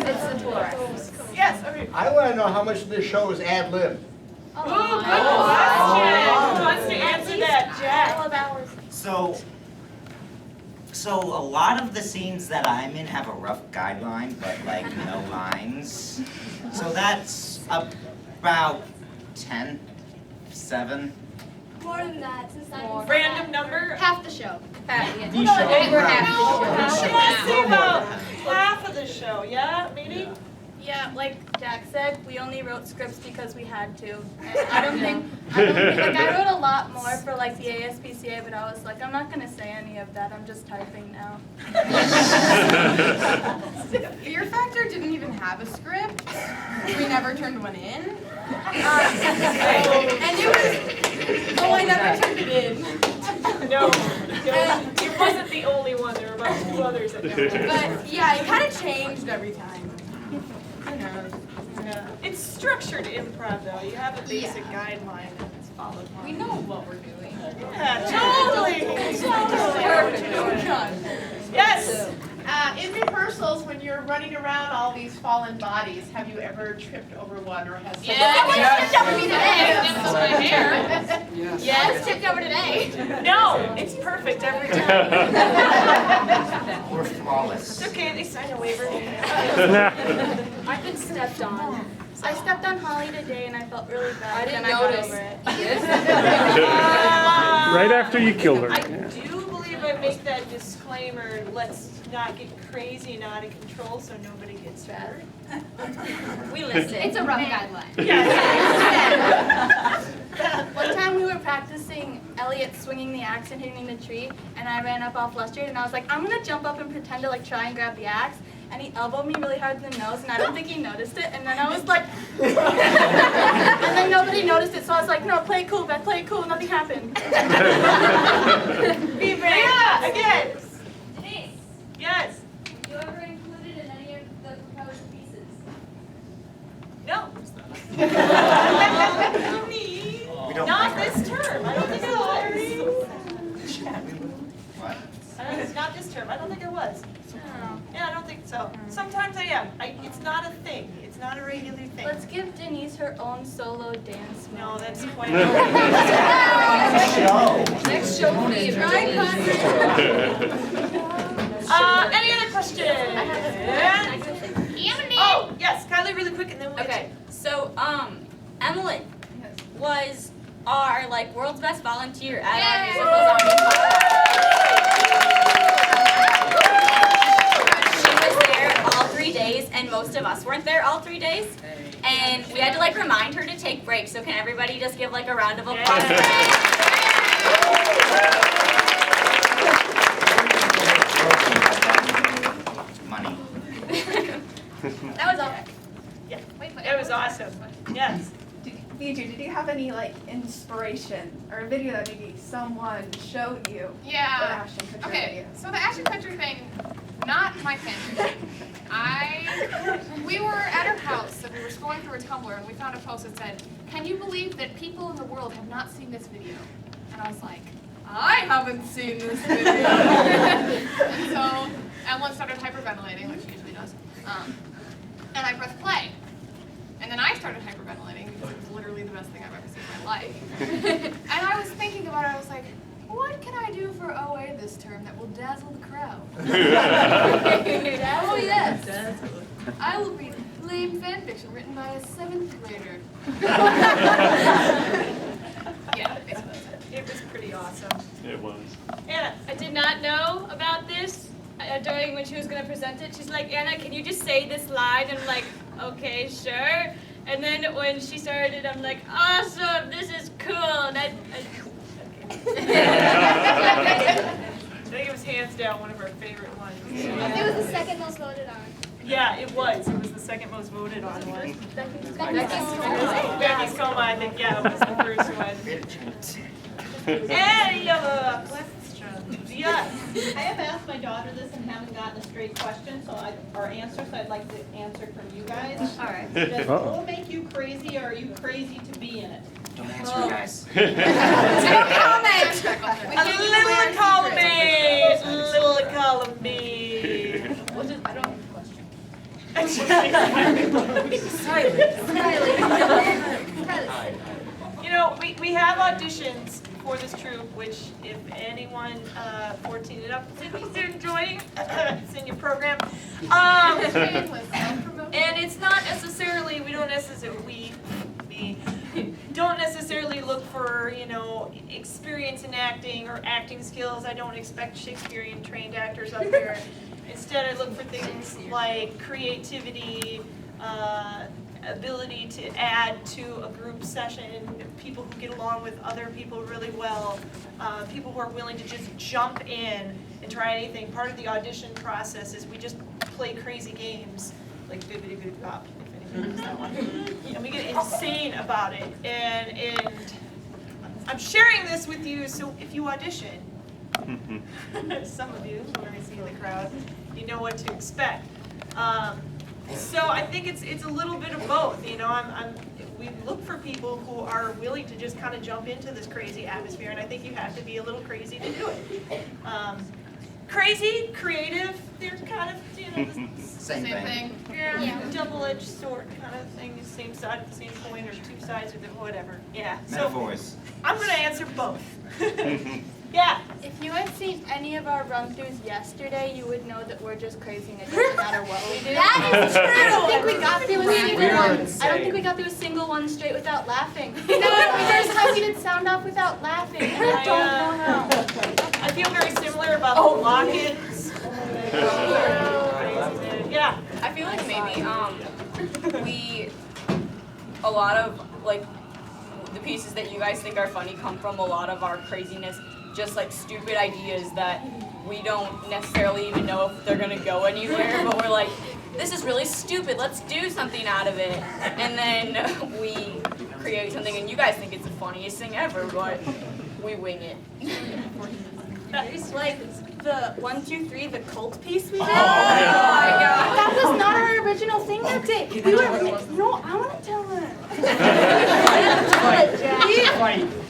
It's the Taurus. Yes, okay. I want to know how much of this show is ad lib. Ooh, good question. Who wants to answer that, Jack? So a lot of the scenes that I'm in have a rough guideline, but like no lines. So that's about 10, 7. More than that, since I'm Random number? Half the show. The show. Over half the show. Yes, say about half of the show. show, yeah, maybe? Yeah, like Jack said, we only wrote scripts because we had to. And I don't think, like I wrote a lot more for like the ASPCA, but I was like, I'm not gonna say any of that, I'm just typing now. Fear Factor didn't even have a script. We never turned one in. And it was, oh, I never turned it in. No, it wasn't the only one, there were about 2 others that never did. But yeah, it kind of changed every time. Who knows? Yeah. It's structured improv though, you have a basic guideline and it's followed. We know what we're doing. Yeah, totally! Yes! In rehearsals, when you're running around all these fallen bodies, have you ever tripped over one or has Someone tripped over me today. That's my hair. Yes, tipped over today. No, it's perfect every time. We're flawless. It's okay, they sign a waiver. I've been stepped on. I stepped on Holly today and I felt really bad. I didn't and I got notice. over it. Right after you killed her. I do believe I make that disclaimer, let's not get crazy and out of control so nobody gets hurt. We listen. It's a rough guideline. One time we were practicing Elliot swinging the axe and hitting the tree, and I ran up all flustered, and I was like, I'm gonna jump up and pretend to like try and grab the axe, and he elbowed me really hard in the nose, and I don't think he noticed it, and then I was like, and then nobody noticed it, so I was like, no, play it cool, Beth, play it cool, nothing happened. Be brave. Yeah, again. Denise, Yes. you ever included in any of the proposed pieces? No. We don't Not like this term. I don't think I was. What? It's not this term. I don't think I was. Yeah, I don't think so. Sometimes I am. It's not a thing. It's not a regular thing. Let's give Denise her own solo dance. No, that's quite Next show, please. Any other questions? Oh, yes, Kylie, really quick, and then we'll Okay, so Emily was our like world's best volunteer at our musicals She was there all 3 days, and most of us weren't there all 3 days. And we had to like remind her to take breaks. So can everybody just give like a round of applause for Money. That was all. Yeah, it was awesome. Yes. Viju, did you have any like inspiration or a video that maybe someone showed you? Yeah. The Ashton Kutcher Okay, video? so the Ashton Kutcher thing, not my fanfiction. We were at her house and we were scrolling through her Tumblr and we found a post that said, "Can you believe that people in the world have not seen this video?" And I was like, I haven't seen this video. and so Emily started hyperventilating, like she usually does. And I pressed play. And then I started hyperventilating because it was literally the best thing I've ever seen in my life. And I was thinking about it, I was like, what can I do for OA this term that will dazzle the crowd? Oh yes! I will read lame fanfiction written by a 7th grader. Yeah, basically that's it. It was pretty awesome. It was. Anna, I did not know about this during when she was going to present it. She's like, Anna, can you just say this line? And I'm like, okay, sure. And then when she started, I'm like, awesome, this is cool. And I think it was hands down one of our favorite ones. It was the second most voted on. Yeah, it was. It was the second most voted on one. Becky's Becky's Coma, I think, yeah, was the first one. Any other questions? Yes. I have asked my daughter this and haven't gotten a straight question, or answer, so I'd like to answer from you guys. All right. Does pool make you crazy, or are you crazy to be in it? Don't answer, guys. Little column B. Little column B. I don't have a question. You know, we have auditions for this troupe, which if anyone 14 and up is enjoying, it's in your program. And it's not necessarily, we don't necessarily look for, you know, experience in acting or acting skills. I don't expect Shakespearean trained actors up there. Instead, I look for things like creativity, ability to add to a group session, people who get along with other people really well, people who are willing to just jump in and try anything. Part of the audition process is we just play crazy games, like Bibbidi Bobbidi Bop, if anybody knows that one. And we get insane about it. And I'm sharing this with you, so if you audition, some of you who are in the crowd, you know what to expect. So I think it's a little bit of both. You know, we look for people who are willing to just kind of jump into this crazy atmosphere, and I think you have to be a little crazy to do it. Crazy, creative, they're kind of, you know, the Same thing. Yeah, double-edged sword kind of thing, same side of the same coin, or two sides of it, whatever. Yeah. Metaphors. So I'm gonna answer both. Yeah. If you had seen any of our run-throughs yesterday, you would know that we're just crazy and it doesn't matter what we do. That is true. I don't think we got through a single one. I don't think we got through a single one straight without laughing. You know, there's how we did sound off without laughing, and I don't know how. I feel very similar about the lock-ins. Yeah. I feel like maybe a lot of like the pieces that you guys think are funny come from a lot of our craziness, just like stupid ideas that we don't necessarily even know if they're gonna go anywhere, but we're like, this is really stupid, let's do something out of it. And then we create something and you guys think it's the funniest thing ever, but we wing it. Like the 1, 2, 3, the cult piece we did. Oh my God. That was not our original thing that day. We were, no, I want to tell her.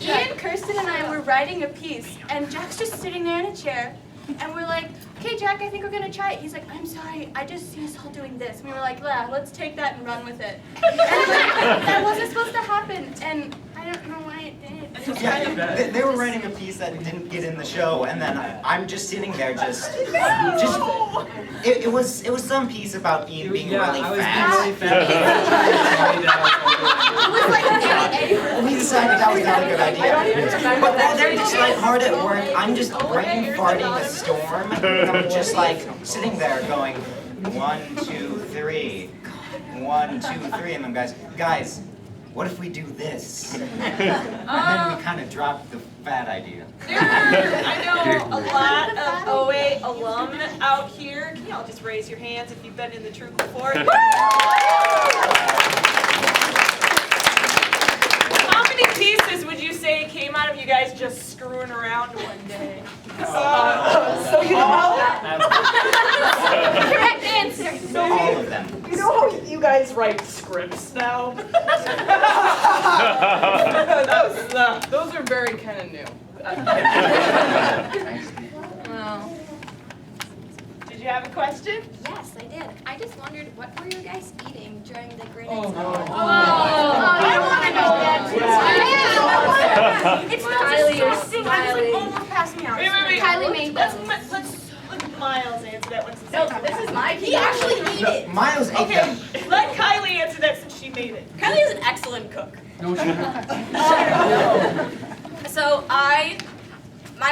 Ian, Kirsten, and I were writing a piece, and Jack's just sitting there in a chair, and we're like, okay, Jack, I think we're gonna try it. He's like, I'm sorry, I just see us all doing this. And we were like, yeah, let's take that and run with it. And that wasn't supposed to happen, and I don't know why it did. Yeah, they were writing a piece that didn't get in the show, and then I'm just sitting there it was some piece about Ian being really fat. We decided that was not a good idea. But while they're just like hard at work, I'm just brain farting a storm, and I'm just like sitting there going, 1, 2, 3, 1, 2, 3, and then guys, what if we do this? And then we kind of dropped the fat idea. I know a lot of OA alum out here. Can y'all just raise your hands if you've been in the troupe before? How many pieces would you say came out of you guys just screwing around one day? So you know Correct answer. All of them. You know how you guys write scripts now? Those are very kind of new. Wow. Did you have a question? Yes, I did. I just wondered, what were you guys eating during the Great I want to know that too. It's disgusting. I was like, oh, we're passing out. Wait. Kylie made Let's let Miles answer that one. No, this is my He actually made it. Miles ate them. Let Kylie answer that since she made it. Kylie is an excellent cook. No, she's not. So my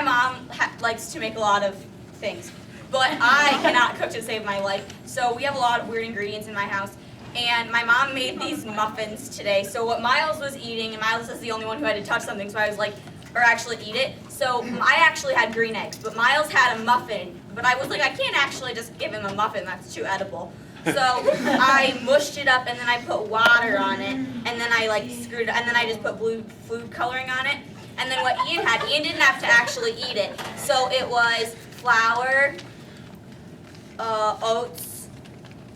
mom likes to make a lot of things, but I cannot cook to save my life. So we have a lot of weird ingredients in my house. And my mom made these muffins today. So what Miles was eating, and Miles is the only one who had to touch something, so I was like, or actually eat it. So I actually had green eggs, but Miles had a muffin. But I was like, I can't actually just give him a muffin, that's too edible. So I mushed it up and then I put water on it, and then I like screwed it, and then I just put blue food coloring on it. And then what Ian had, Ian didn't have to actually eat it. So it was flour, oats,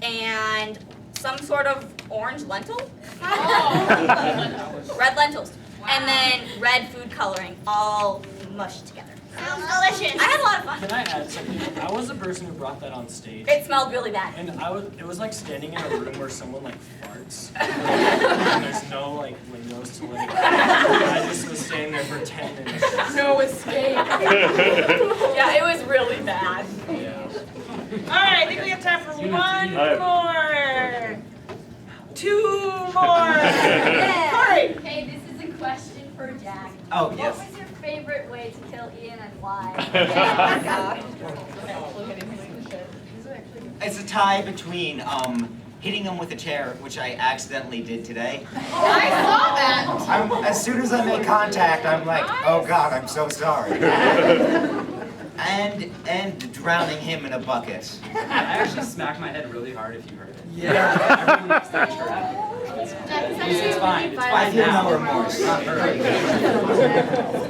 and some sort of orange lentil? Red lentils. And then red food coloring, all mushed together. Sounds delicious. I had a lot of fun. Can I add something? I was the person who brought that on stage. It smelled really bad. And it was like standing in a room where someone like farts. And there's no like windows to look at. I just was standing there for 10 minutes. No escape. Yeah, it was really bad. Yeah. All right, I think we have time for one more. 2 more. Corey. Hey, this is a question for Jack. Oh, yes. What was your favorite way to kill Ian and why? It's a tie between hitting him with a chair, which I accidentally did today. I saw that. As soon as I make contact, I'm like, oh God, I'm so sorry. And drowning him in a bucket. I actually smacked my head really hard if you heard it. Yeah. Everyone needs to extra It's fine. It's I fine feel now. no remorse. Not hurry.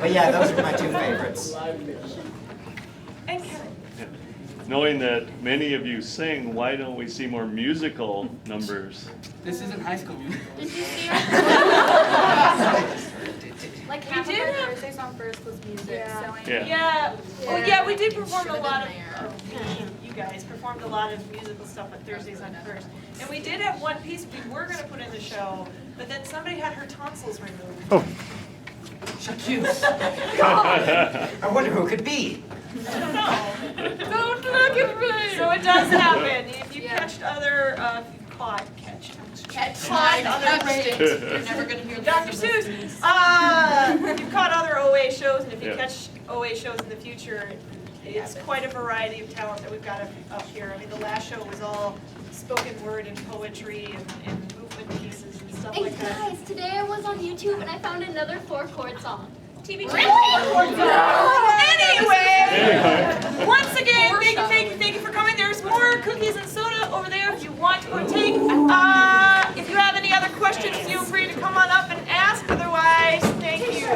But yeah, those are my two favorites. And Karen. Knowing that many of you sing, why don't we see more musical numbers? This isn't High School Musical. Did you see Like half of our Thursday Song First was music. Yeah. So Yeah. Oh, yeah, we did perform a Should've lot been of, you guys performed a lot of musical stuff at Thursdays on First. And we did have one piece we were gonna put in the show, but then somebody had her tonsils removed. Oh. I wonder who it could be. I don't know. Don't look at me. So it does happen. If you catched other, caught other ratings. You're never gonna hear Dr. Seuss, you've caught other OA shows, and if you Yeah. catch OA shows in the future, it's quite a variety of talent that we've got up here. I mean, the last show was all spoken word and poetry and movement pieces and stuff And like that. guys, today I was on YouTube and I found another 4-chord song. TBT. Really? Anyway, once again, thank you for coming. There's more cookies and soda over there if you want to partake. If you have any other questions, feel free to come on up and ask. Otherwise, thank you.